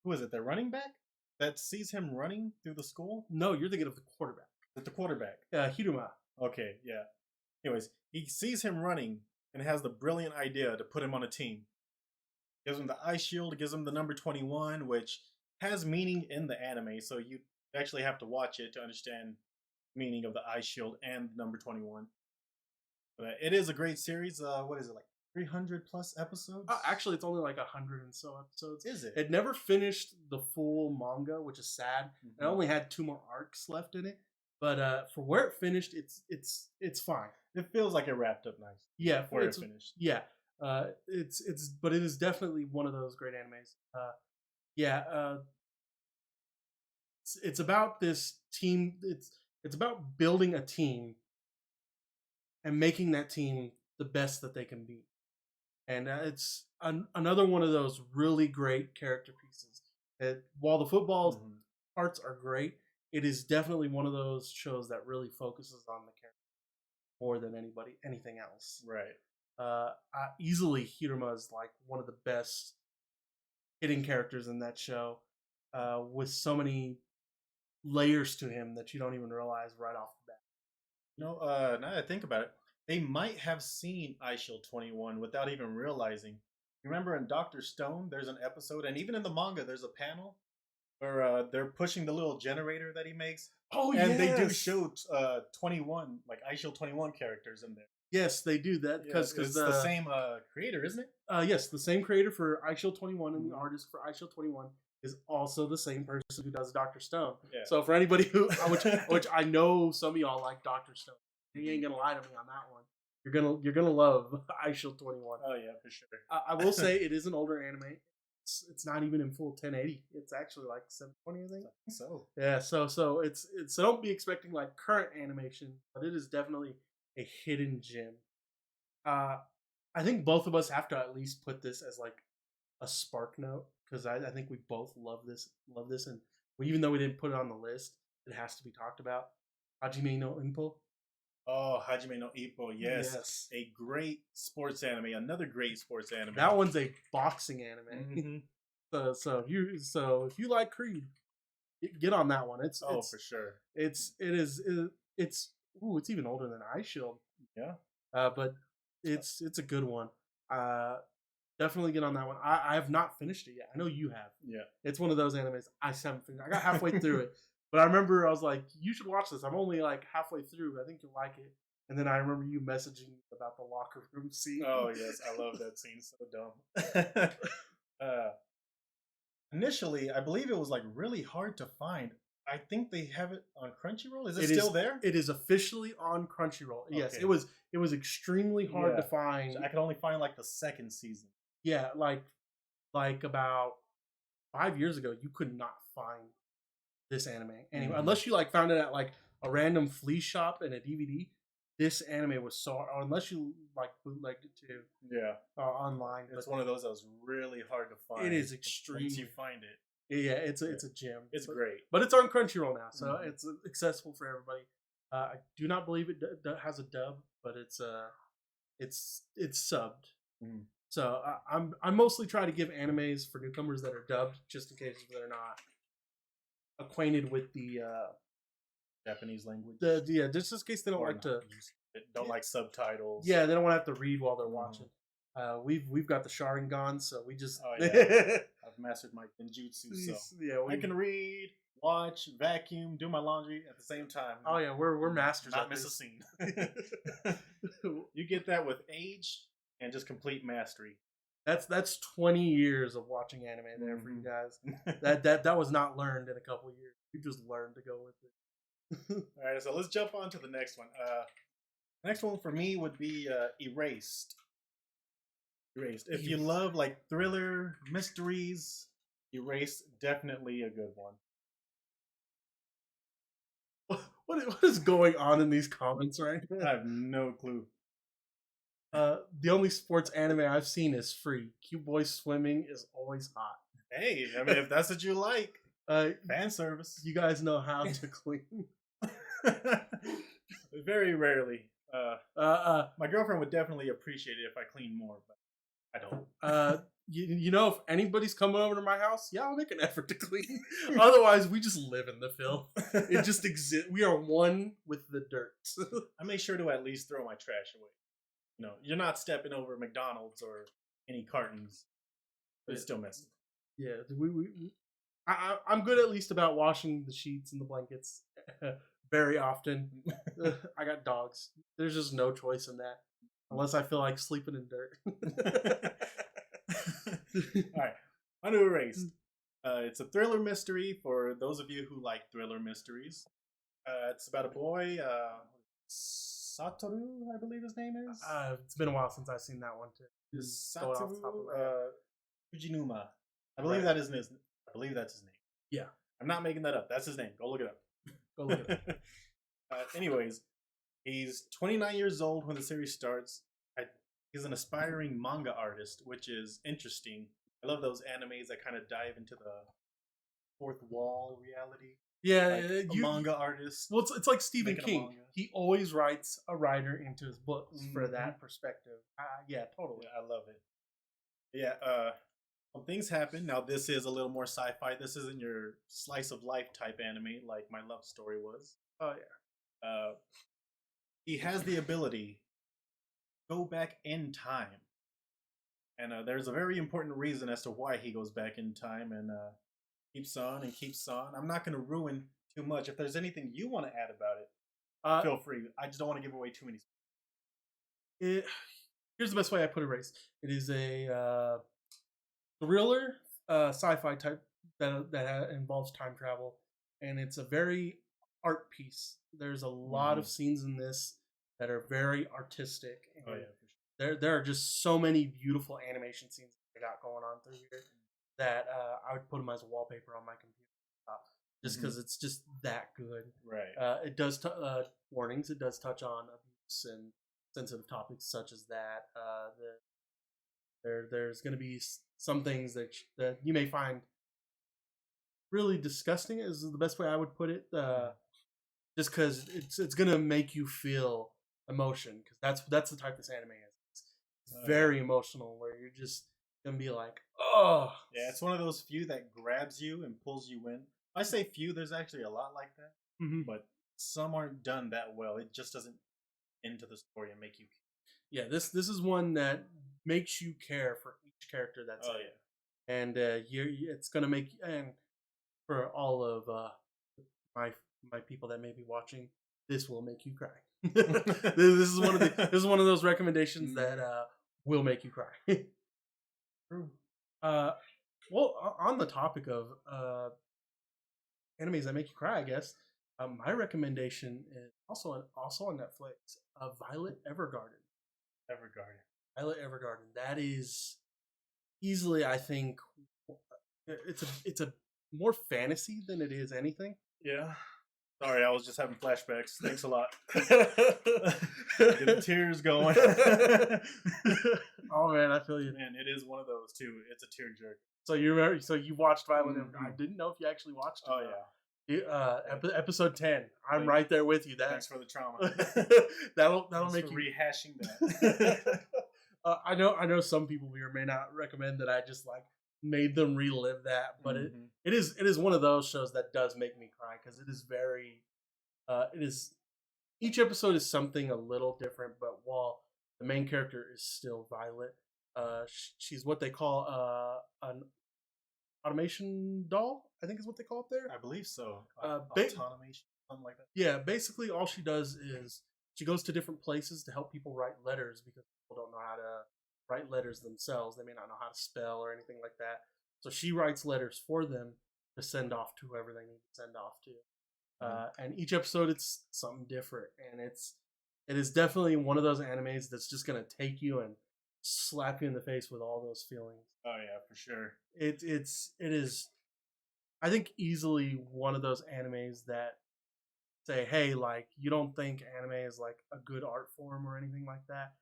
Who is it? The running back that sees him running through the school? No, you're thinking of the quarterback. The quarterback. Hiruma. Okay, yeah. Anyways, he sees him running and has the brilliant idea to put him on a team. Gives him the Eyeshield, gives him the number 21, which has meaning in the anime, so you actually have to watch it to understand the meaning of the Eyeshield and number 21. But it is a great series. What is it, like 300 plus episodes? Actually, it's only like 100 and so episodes. Is it? It never finished the full manga, which is sad. It only had 2 more arcs left in it. But for where it finished, it's fine. It feels like it wrapped up nice. Yeah, where it finished. Yeah, but it is definitely one of those great animes. It's about this team. It's about building a team and making that team the best that they can be. And it's another one of those really great character pieces. That while the football parts are great, it is definitely one of those shows that really focuses on the character more than anything else. Right. Easily, Hiruma is like one of the best hidden characters in that show, with so many layers to him that you don't even realize right off the bat. Now that I think about it, they might have seen Eyeshield 21 without even realizing. You remember in Dr. Stone, there's an episode, and even in the manga, there's a panel where they're pushing the little generator that he makes. Oh, and they do show 21, like Eyeshield 21 characters in there. Yes, they do that because it's the same creator, isn't it? Yes, the same creator for Eyeshield 21 and the artist for Eyeshield 21 is also the same person who does Dr. Stone. Yeah. So for anybody who, which I know some of y'all like Dr. Stone, he ain't gonna lie to me on that one. You're gonna love Eyeshield 21. Oh yeah, for sure. I will say it is an older anime. It's not even in full 1080. It's actually like 720, I think. So yeah, so it's so don't be expecting like current animation, but it is definitely a hidden gem. I think both of us have to at least put this as like a spark note because I think we both love this, and even though we didn't put it on the list, it has to be talked about. Hajime no Ippo. Oh, Hajime no Ippo, yes. A great sports anime, another great sports anime. That one's a boxing anime. Mm-hmm. so if you like Creed, get on that one. It's for sure. It's even older than Eyeshield. Yeah. But it's a good one. Definitely get on that one. I have not finished it yet. I know you have. Yeah. It's one of those animes I haven't finished. I got halfway through it. But I remember I was like, you should watch this. I'm only like halfway through. I think you'll like it. And then I remember you messaging me about the locker room scene. Oh, yes. I love that scene. So dumb. Initially, I believe it was like really hard to find. I think they have it on Crunchyroll. Is it still there? It is officially on Crunchyroll. Okay. Yes, it was extremely hard to find. So I could only find like the second season. Yeah, like about 5 years ago, you could not find this anime anyway, unless you like found it at like a random flea shop and a DVD. This anime was so, or unless you like bootlegged it too. Yeah, online. It's one of those that was really hard to find. It is extremely. Once you find it. Yeah, it's a gem. It's great, but it's on Crunchyroll now, so it's accessible for everybody. I do not believe it has a dub, but it's subbed. So I'm mostly trying to give animes for newcomers that are dubbed, just in case they're not acquainted with the Japanese language. Just in case they don't like subtitles. Yeah, they don't want to have to read while they're watching. We've got the Sharingan, so we just. Oh yeah, I've mastered my genjutsu, so I can read, watch, vacuum, do my laundry at the same time. Oh yeah, we're masters. Not miss a scene. You get that with age and just complete mastery. That's 20 years of watching anime there for you guys. That was not learned in a couple of years. You just learned to go with it. All right, so let's jump on to the next one. Next one for me would be Erased. If you love like thriller, mysteries, Erased, definitely a good one. What is going on in these comments right now? I have no clue. The only sports anime I've seen is Free. Cute boys swimming is always hot. Hey, I mean, if that's what you like, fan service. You guys know how to clean. Very rarely. My girlfriend would definitely appreciate it if I clean more, but I don't. You know, if anybody's coming over to my house, yeah, I'll make an effort to clean. Otherwise, we just live in the filth. It just exists. We are one with the dirt. I make sure to at least throw my trash away. You know, you're not stepping over McDonald's or any cartons, but it's still messy. Yeah, I'm good at least about washing the sheets and the blankets very often. I got dogs. There's just no choice in that unless I feel like sleeping in dirt. All right, on to Erased. It's a thriller mystery for those of you who like thriller mysteries. It's about a boy, Satoru, I believe his name is. It's been a while since I've seen that one too. Satoru Fujinuma. I believe that is his. I believe that's his name. Yeah, I'm not making that up. That's his name. Go look it up. Go look it up. Anyways, he's 29 years old when the series starts. He's an aspiring manga artist, which is interesting. I love those animes that kind of dive into the fourth wall reality. Yeah, like a manga artist. Well, it's like Stephen King. He always writes a writer into his books for that perspective. Yeah, totally. Yeah, I love it. Yeah, when things happen. Now, this is a little more sci-fi. This isn't your slice of life type anime like My Love Story was. Oh yeah. He has the ability to go back in time, and there's a very important reason as to why he goes back in time and keeps on and keeps on. I'm not going to ruin too much. If there's anything you want to add about it, feel free. I just don't want to give away too many. Here's the best way I put Erased. It is a thriller, sci-fi type that involves time travel, and it's a very art piece. There's a lot of scenes in this that are very artistic. Oh yeah, for sure. There are just so many beautiful animation scenes they got going on through here that I would put them as a wallpaper on my computer, just because it's just that good. Right. It does warnings. It does touch on abuse and sensitive topics such as that. There's going to be some things that you may find really disgusting, is the best way I would put it. Just because it's going to make you feel emotion, because that's the type this anime is. It's very emotional, where you're just gonna be like, oh. Yeah, it's one of those few that grabs you and pulls you in. I say few, there's actually a lot like that, but some aren't done that well. It just doesn't into the story and make you. Yeah, this is one that makes you care for each character that's in it. And it's gonna make, and for all of my people that may be watching, this will make you cry. This is one of those recommendations that will make you cry. Well, on the topic of animes that make you cry, I guess my recommendation is also on Netflix. Violet Evergarden. Violet Evergarden. That is easily, I think, it's a more fantasy than it is anything. Yeah. Sorry, I was just having flashbacks. Thanks a lot. Get the tears going. Oh man, I feel you. Man, it is one of those too. It's a tearjerker. So you remember? So you watched Violet Evergarden? I didn't know if you actually watched it. Oh yeah. Episode 10. I'm right there with you. Thanks for the trauma. that'll make you rehashing that. I know some people here may not recommend that I just like made them relive that, but it is one of those shows that does make me cry, because it is very each episode is something a little different, but while the main character is still Violet, she's what they call an automation doll, I think is what they call it there. I believe so. Automation, something like that. Yeah, basically all she does is she goes to different places to help people write letters, because people don't know how to write letters themselves. They may not know how to spell or anything like that. So she writes letters for them to send off to whoever they need to send off to. And each episode it's something different, and it is definitely one of those animes that's just gonna take you and slap you in the face with all those feelings. Oh yeah, for sure. It is, I think, easily one of those animes that say, hey, like, you don't think anime is like a good art form or anything like that,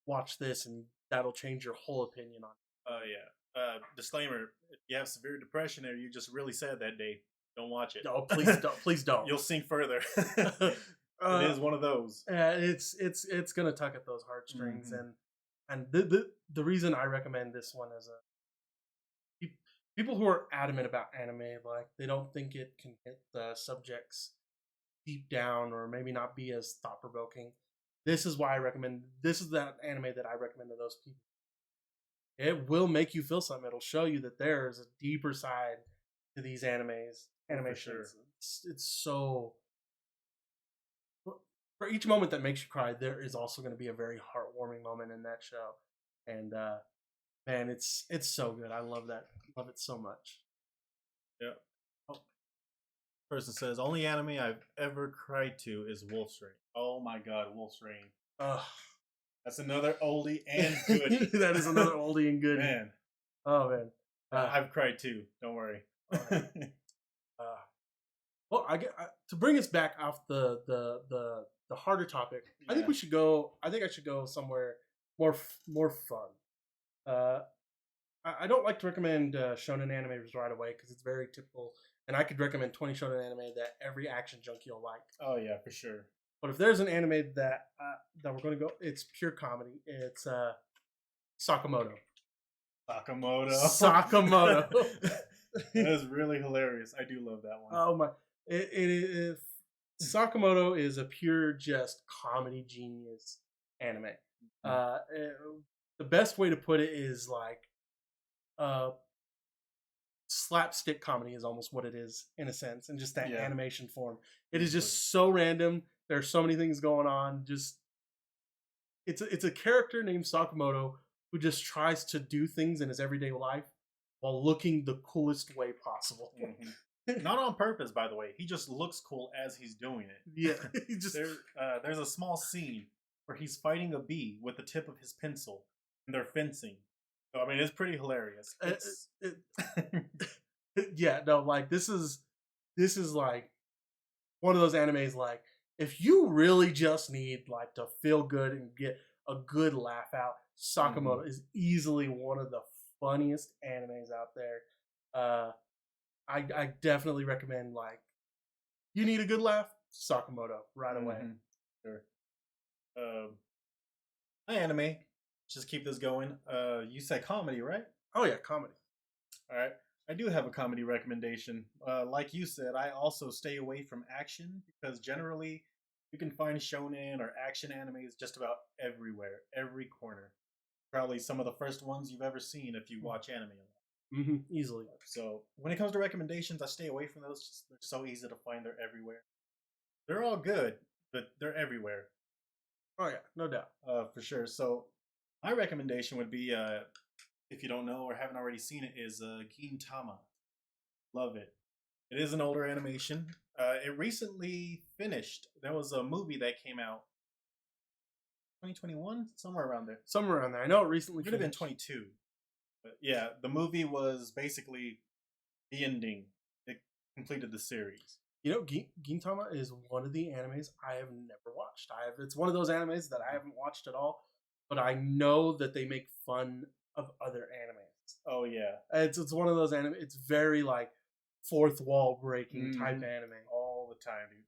watch this and that'll change your whole opinion on it. Oh yeah. Disclaimer: if you have severe depression or you just really sad that day, don't watch it. No, please don't. You'll sink further. It is one of those. It's gonna tug at those heartstrings, and the reason I recommend this one is people who are adamant about anime, like they don't think it can hit the subjects deep down, or maybe not be as thought provoking. This is why I recommend. This is that anime that I recommend to those people. It will make you feel something. It'll show you that there is a deeper side to these animations. Sure. It's so. For each moment that makes you cry, there is also going to be a very heartwarming moment in that show, and man, it's so good. I love that. Love it so much. Yeah. Person says, only anime I've ever cried to is Wolf's Rain. Oh my god, Wolf's Rain. Ugh. That's another oldie and goodie. That is another oldie and goodie. Man. Oh man. I've cried too. Don't worry. Well, to bring us back off the harder topic, yeah. I think I should go somewhere more fun. I don't like to recommend shonen animes right away, because it's very typical, and I could recommend 20 shonen anime that every action junkie will like. Oh yeah, for sure. But if there's an anime that we're going to go, it's pure comedy. It's Sakamoto. Sakamoto. That is really hilarious. I do love that one. Oh my! Sakamoto is a pure just comedy genius anime. The best way to put it is like slapstick comedy is almost what it is in a sense, and just that animation form. It is just so random. There's so many things going on. Just it's a character named Sakamoto who just tries to do things in his everyday life while looking the coolest way possible. Not on purpose, by the way. He just looks cool as he's doing it. Yeah, he just there's a small scene where he's fighting a bee with the tip of his pencil, and they're fencing. So I mean, it's pretty hilarious. Yeah, no, like this is like one of those animes. Like, if you really just need like to feel good and get a good laugh out, Sakamoto is easily one of the funniest animes out there. I definitely recommend, like, you need a good laugh, Sakamoto right away. Sure. My anime, just keep this going. You said comedy, right? Oh yeah, comedy. All right. I do have a comedy recommendation. Like you said, I also stay away from action because generally you can find shonen or action animes just about everywhere, every corner. Probably some of the first ones you've ever seen if you watch anime. Easily. So when it comes to recommendations, I stay away from those. Just, they're so easy to find. They're everywhere. They're all good, but they're everywhere. Oh yeah, no doubt. For sure. So my recommendation would be, if you don't know or haven't already seen it, is Gintama. Love it. It is an older animation. It recently finished. There was a movie that came out 2021, somewhere around there. Somewhere around there. I know it recently. It could have been 22. But yeah, the movie was basically the ending. It completed the series. You know, Gintama is one of the animes I have never watched. It's one of those animes that I haven't watched at all, but I know that they make fun of other animes. Oh yeah, it's one of those anime. It's very like fourth wall breaking type anime all the time, dude.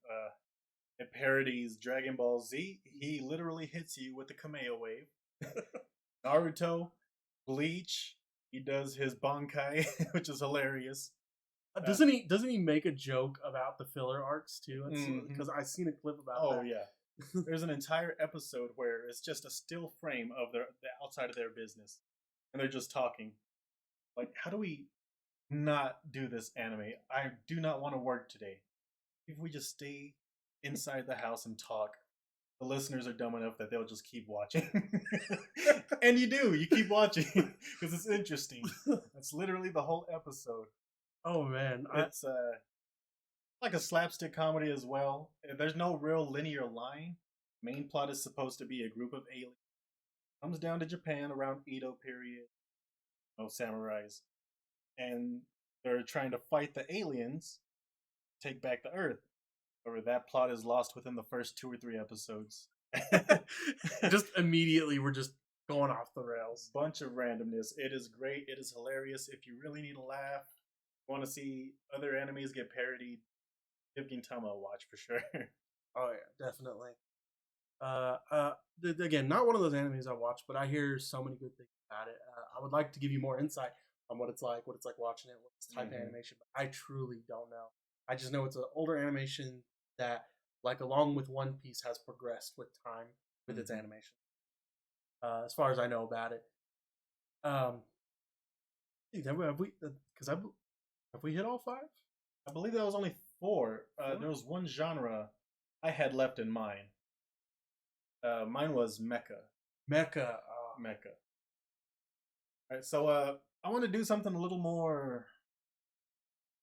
It parodies Dragon Ball Z. He literally hits you with the Kameo wave. Naruto, Bleach. He does his Bankai, which is hilarious. Doesn't he make a joke about the filler arcs too? Because I've seen a clip about that. Oh yeah. There's an entire episode where it's just a still frame of the outside of their business, and they're just talking. Like, how do we not do this anime? I do not want to work today. If we just stay inside the house and talk, the listeners are dumb enough that they'll just keep watching. And you do. You keep watching because it's interesting. That's literally the whole episode. Oh man, it's like a slapstick comedy as well. There's no real linear line. Main plot is supposed to be a group of aliens. Comes down to Japan around Edo period. No samurais. And they're trying to fight the aliens, take back the Earth. Or that plot is lost within the first 2 or 3 episodes. Just immediately we're just going off the rails. Bunch of randomness. It is great. It is hilarious. If you really need a laugh, want to see other animes get parodied, give Gintama a watch for sure. Oh yeah, definitely. Again, not one of those animes I watch, but I hear so many good things about it. I would like to give you more insight on what it's like watching it, what type of animation, but I truly don't know. I just know it's an older animation that, like, along with One Piece, has progressed with time with its animation. As far as I know about it. Have we hit all 5? I believe that was only 4. There was one genre I had left in mind. Mine was mecha. Mecha. All right, so I want to do something a little more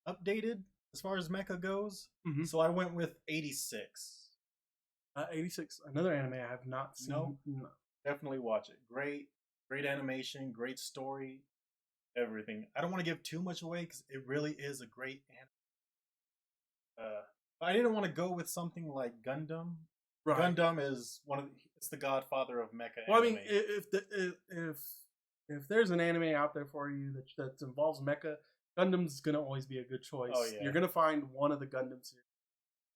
updated as far as mecha goes. So I went with 86. 86, another anime I have not seen. No. Definitely watch it. Great animation, great story, everything. I don't want to give too much away because it really is a great anime. I didn't want to go with something like Gundam. Right. Gundam is it's the godfather of mecha. Well, anime. I mean, if there's an anime out there for you that involves mecha, Gundam's gonna always be a good choice. Oh, yeah. You're gonna find one of the Gundam series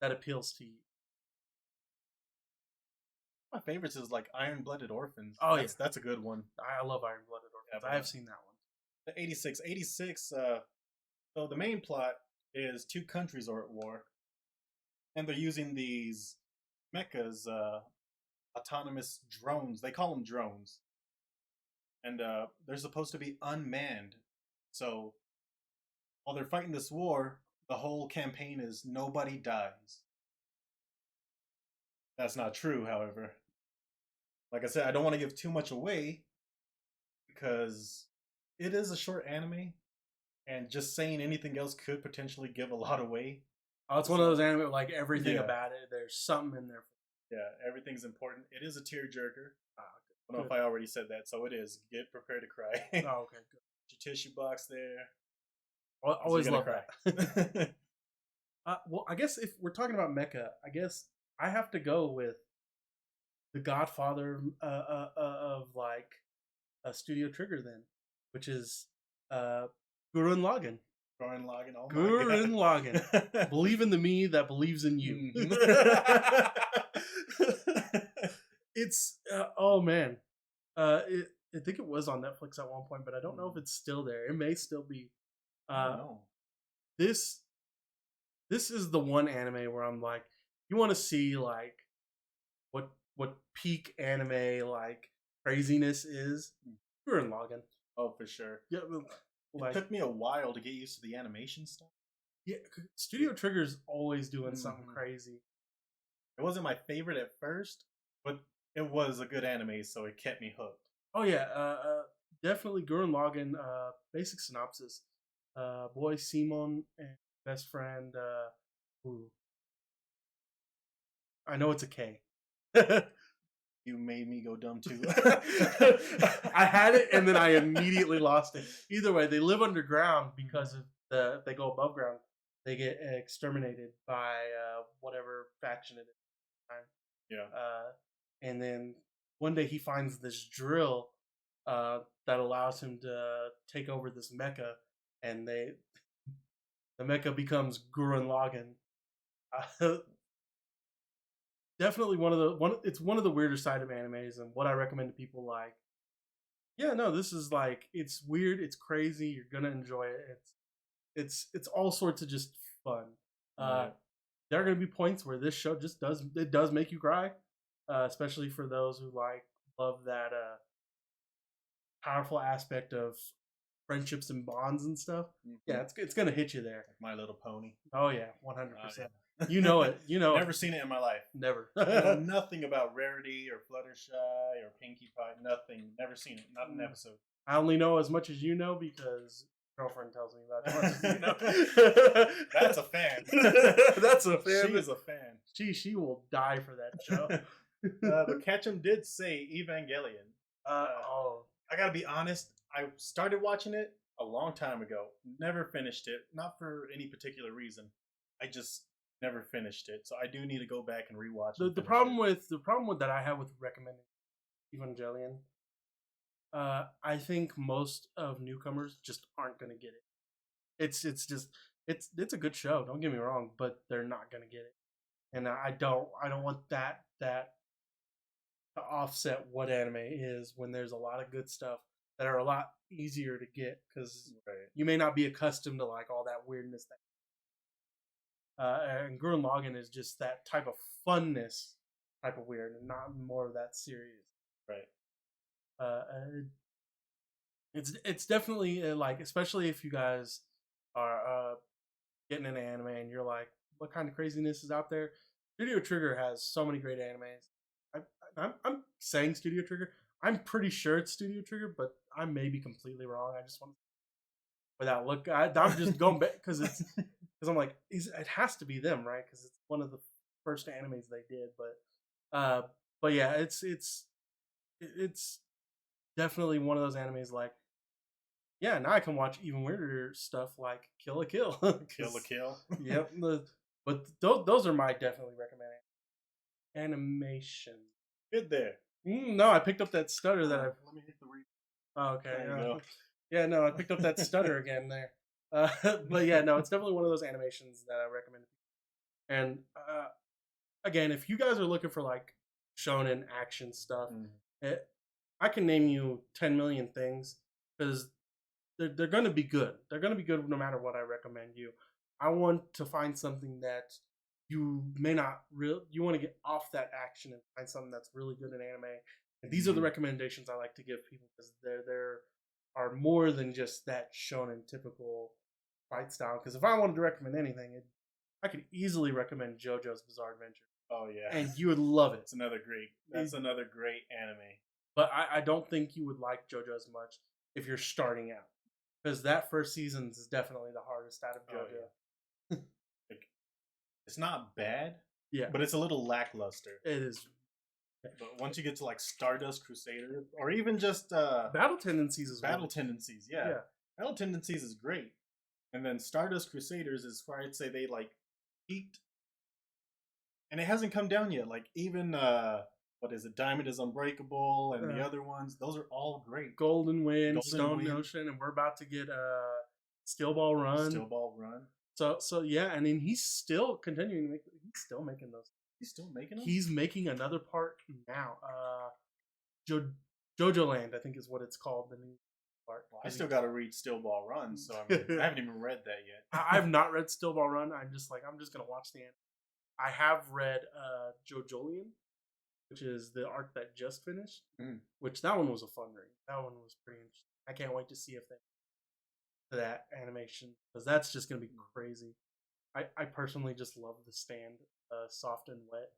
that appeals to you. My favorites is like Iron-Blooded Orphans. Oh, that's a good one. I love Iron-Blooded Orphans. I have seen that one. The 86. So the main plot is 2 countries are at war, and they're using these mechas, autonomous drones. They call them drones, and they're supposed to be unmanned. So while they're fighting this war, the whole campaign is nobody dies. That's not true, however. Like I said, I don't want to give too much away because it is a short anime, and just saying anything else could potentially give a lot away. Oh, it's one of those anime like everything about it. There's something in there. Yeah, everything's important. It is a tearjerker. I don't know if I already said that, so it is. Get prepared to cry. Oh, okay, good. Your tissue box there. Always love that. Well, I guess if we're talking about mecha, I guess I have to go with the godfather of like a Studio Trigger, then, which is Gurren Lagann. Gurren Lagann. Oh Gurren Lagann. Believe in the me that believes in you. It's oh man, I think it was on Netflix at one point, but I don't know if it's still there. It may still be. This is the one anime where I'm like, you want to see like what peak anime like craziness is. Gurren Lagann. Oh, for sure. Yeah, it took me a while to get used to the animation stuff. Yeah, Studio Trigger's always doing something crazy. It wasn't my favorite at first, but it was a good anime, so it kept me hooked. Oh yeah, definitely Gurren Lagann. Basic synopsis: boy Simon and best friend. I know it's a K. You made me go dumb too. I had it and then I immediately lost it. Either way, they live underground because of if they go above ground, they get exterminated by whatever faction it is. Yeah. And then one day he finds this drill that allows him to take over this mecha, and the mecha becomes Gurren Lagann. Definitely it's one of the weirder side of animes, and what I recommend to people like, yeah, no, this is like, it's weird, it's crazy, you're gonna enjoy it. It's all sorts of just fun. There are gonna be points where this show just does make you cry, especially for those who like love that powerful aspect of friendships and bonds and stuff. Yeah, it's gonna hit you there. Like My Little Pony. Oh yeah, 100%. You know it. You know. Never seen it in my life. Never. I know nothing about Rarity or Fluttershy or Pinkie Pie. Nothing. Never seen it. Not an episode. I only know as much as you know because girlfriend tells me about as much as you know. That's a fan. That's a fan. She is a fan. She will die for that show. But Ketchum did say Evangelion. I gotta be honest. I started watching it a long time ago. Never finished it. Not for any particular reason. I just never finished it. So I do need to go back and rewatch it. The problem with that I have with recommending Evangelion, I think most of newcomers just aren't gonna get it. It's a good show. Don't get me wrong, but they're not gonna get it, and I don't want that to offset what anime is when there's a lot of good stuff that are a lot easier to get because you may not be accustomed to like all that weirdness. And Gurren Lagann is just that type of funness, type of weird, and not more of that serious. Right. It's definitely like, especially if you guys are getting into anime and you're like, what kind of craziness is out there? Studio Trigger has so many great animes. I'm saying Studio Trigger. I'm pretty sure it's Studio Trigger, but I may be completely wrong. I just want to, without look. I'm just going back because I'm like, it has to be them, right? Because it's one of the first animes they did. But yeah, it's definitely one of those animes. Like, yeah, now I can watch even weirder stuff like Kill la Kill. Kill la Kill. Yep. But those are my definitely recommended animation. Good there. No, I picked up that stutter that I've. Let me hit the read. Oh, okay. Yeah, no, I picked up that stutter again there. But yeah, no, it's definitely one of those animations that I recommend. And again, if you guys are looking for like shonen action stuff, I can name you 10 million things because they're going to be good. They're going to be good no matter what I recommend you. I want to find something that you may not you want to get off that action and find something that's really good in anime. And these are the recommendations I like to give people because there are more than just that shonen typical fight style. Because if I wanted to recommend anything, I could easily recommend JoJo's Bizarre Adventure. Oh yeah, and you would love it. That's another great anime. But I don't think you would like JoJo as much if you're starting out, because that first season is definitely the hardest out of JoJo. Oh, yeah. It's not bad, yeah, but it's a little lackluster. It is. But once you get to like Stardust Crusader, or even just Battle Tendencies is Battle Tendencies, yeah. Battle Tendencies is great, and then Stardust Crusaders is where I'd say they like peaked, and it hasn't come down yet. Like even what is it? Diamond is Unbreakable, and the other ones. Those are all great. Golden Wind, Stone Ocean, and we're about to get Steel Ball Run. Steel Ball Run. So yeah, and then he's still continuing to make. He's still making those. He's still making them. He's making another part now. JoJo Land, I think, is what it's called. The new part. Well, I still got to read Steel Ball Run, so I haven't even read that yet. I've not read Steel Ball Run. I'm just gonna watch the end. I have read JoJolion, which is the arc that just finished. Which that one was a fun read. That one was pretty interesting. I can't wait to see if they that animation, because that's just gonna be crazy. I personally just love the stand, Soft and Wet.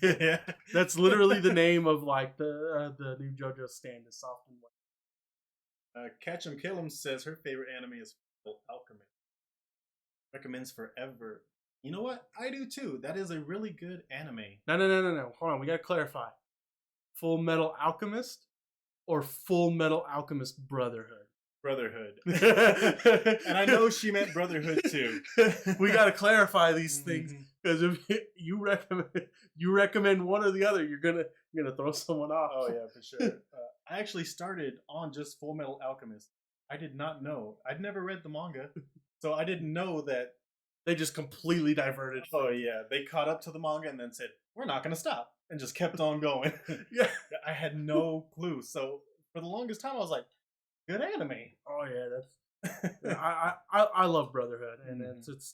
Yeah, that's literally the name of like the new JoJo stand is Soft and Wet. Catch 'em Kill 'em says her favorite anime is Full Alchemist. Recommends Forever. You know what? I do too. That is a really good anime. No. Hold on, we gotta clarify. Full Metal Alchemist or Full Metal Alchemist Brotherhood? Brotherhood. And I know she meant Brotherhood too. We got to clarify these things, because if you recommend one or the other, you're gonna throw someone off. Oh yeah, for sure. I actually started on just Full Metal Alchemist. I did not know. I'd never read the manga, so I didn't know that they just completely diverted. Oh yeah, they caught up to the manga and then said, "We're not gonna stop," and just kept on going. Yeah, I had no clue. So for the longest time, I was like, good anime. Oh yeah, that's I love Brotherhood, and it's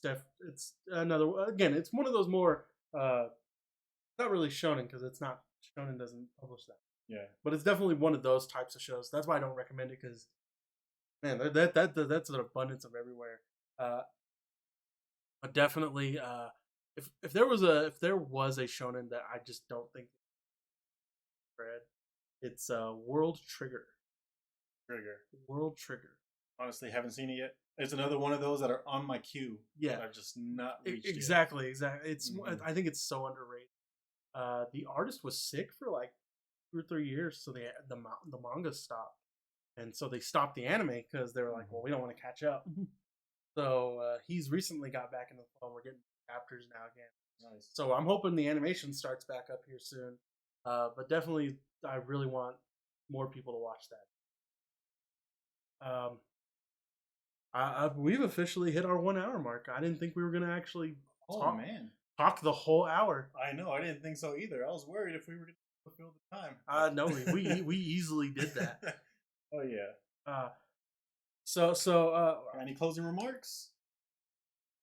another, again, it's one of those more not really shonen, because it's not, shonen doesn't publish that. Yeah, but it's definitely one of those types of shows. That's why I don't recommend it, because man, that's an abundance of everywhere. But definitely, if there was a shonen that I just don't think read, it's World Trigger. World Trigger. Honestly, haven't seen it yet. It's another one of those that are on my queue. Yeah, I've just not reached exactly. It's I think it's so underrated. The artist was sick for like 2 or 3 years, so the manga stopped, and so they stopped the anime because they were like, well, we don't want to catch up. So he's recently got back in the flow. We're getting chapters now again. Nice. So I'm hoping the animation starts back up here soon. But definitely, I really want more people to watch that. We've officially hit our 1 hour mark. I didn't think we were gonna actually talk the whole hour. I know, I didn't think so either. I was worried if we were gonna fulfill the time. No, we easily did that. Oh yeah. So any closing remarks?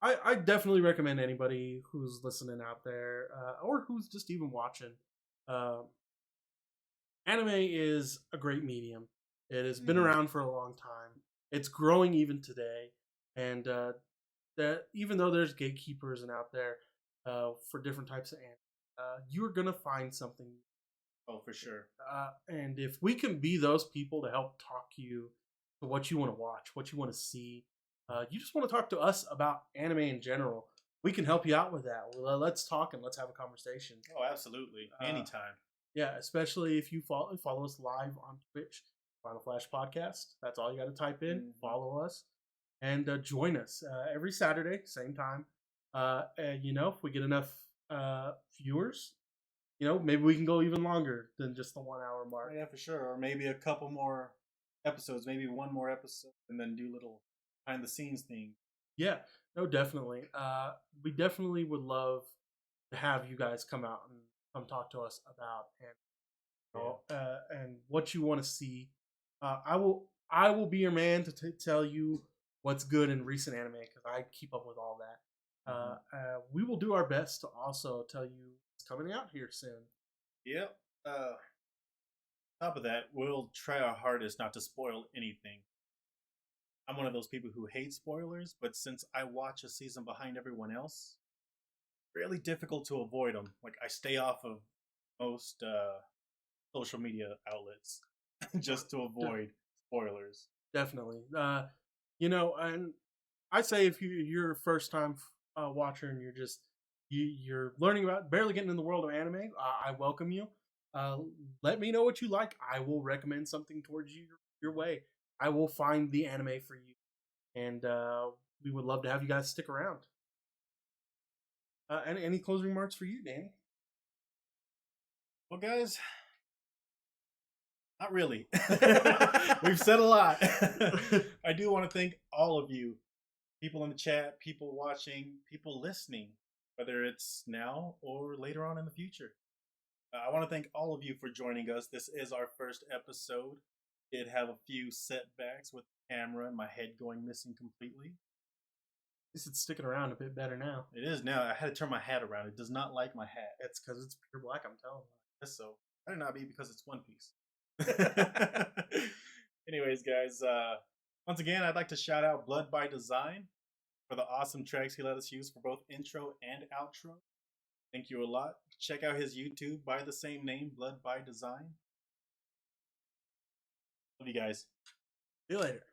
I definitely recommend anybody who's listening out there, or who's just even watching. Anime is a great medium. It has been around for a long time. It's growing even today, and that even though there's gatekeepers and out there for different types of anime, you're gonna find something. Oh, for sure. And if we can be those people to help talk you to what you want to watch, what you want to see, you just want to talk to us about anime in general, we can help you out with that. Let's talk and let's have a conversation. Oh, absolutely. Anytime. Yeah, especially if you follow us live on Twitch, Final Flash Podcast. That's all you got to type in. Follow us and join us every Saturday, same time. And if we get enough viewers, maybe we can go even longer than just the 1 hour mark. Oh, yeah, for sure. Or maybe a couple more episodes, maybe one more episode, and then do little behind the scenes thing. Yeah, no, definitely. We definitely would love to have you guys come out and come talk to us about and what you want to see. I will be your man to tell you what's good in recent anime, because I keep up with all that. We will do our best to also tell you what's coming out here soon. Yep. Top of that, we'll try our hardest not to spoil anything. I'm one of those people who hate spoilers, but since I watch a season behind everyone else, really difficult to avoid them. Like, I stay off of most social media outlets just to avoid spoilers. Definitely. And I say if you're a first time watcher and you're learning about, barely getting in the world of anime, I welcome you. Let me know what you like. I will recommend something towards your way. I will find the anime for you, and we would love to have you guys stick around. Any closing remarks for you, Danny? Well, guys, not really. We've said a lot. I do want to thank all of you, people in the chat, people watching, people listening, whether it's now or later on in the future. I want to thank all of you for joining us. This is our first episode. Did have a few setbacks with the camera and my head going missing completely. At least it's sticking around a bit better now. It is now. I had to turn my hat around. It does not like my hat. It's because it's pure black, I'm telling you. Yes, so. Better not be because it's One Piece. Anyways, guys, once again, I'd like to shout out Blood by Design for the awesome tracks he let us use for both intro and outro. Thank you a lot. Check out his YouTube by the same name, Blood by Design. Love you guys. See you later.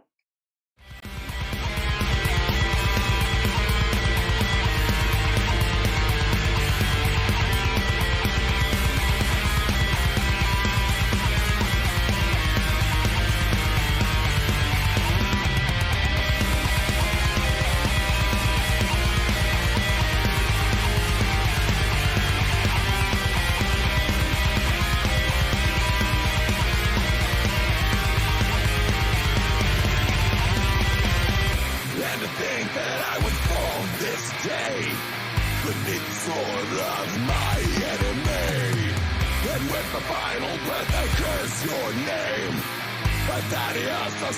Your name, but that is the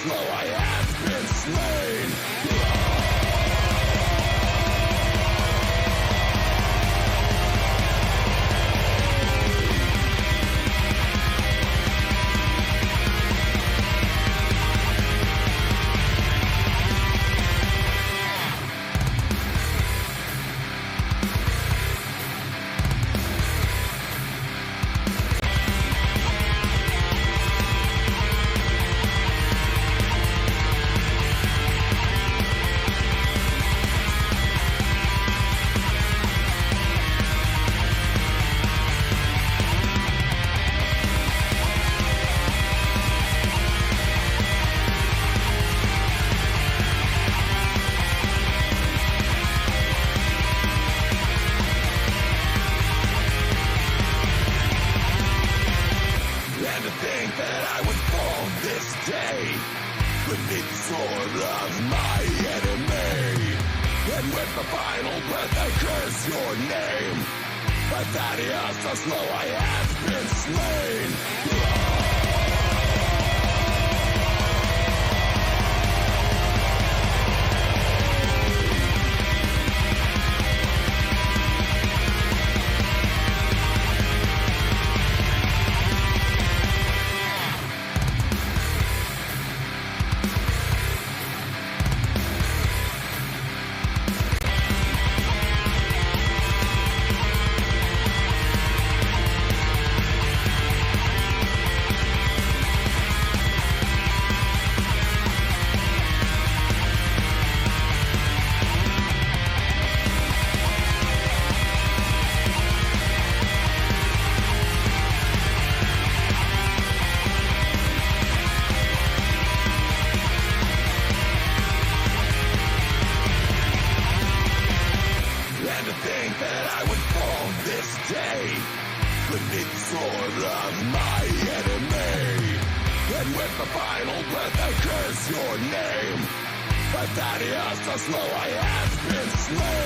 slow I have been slain.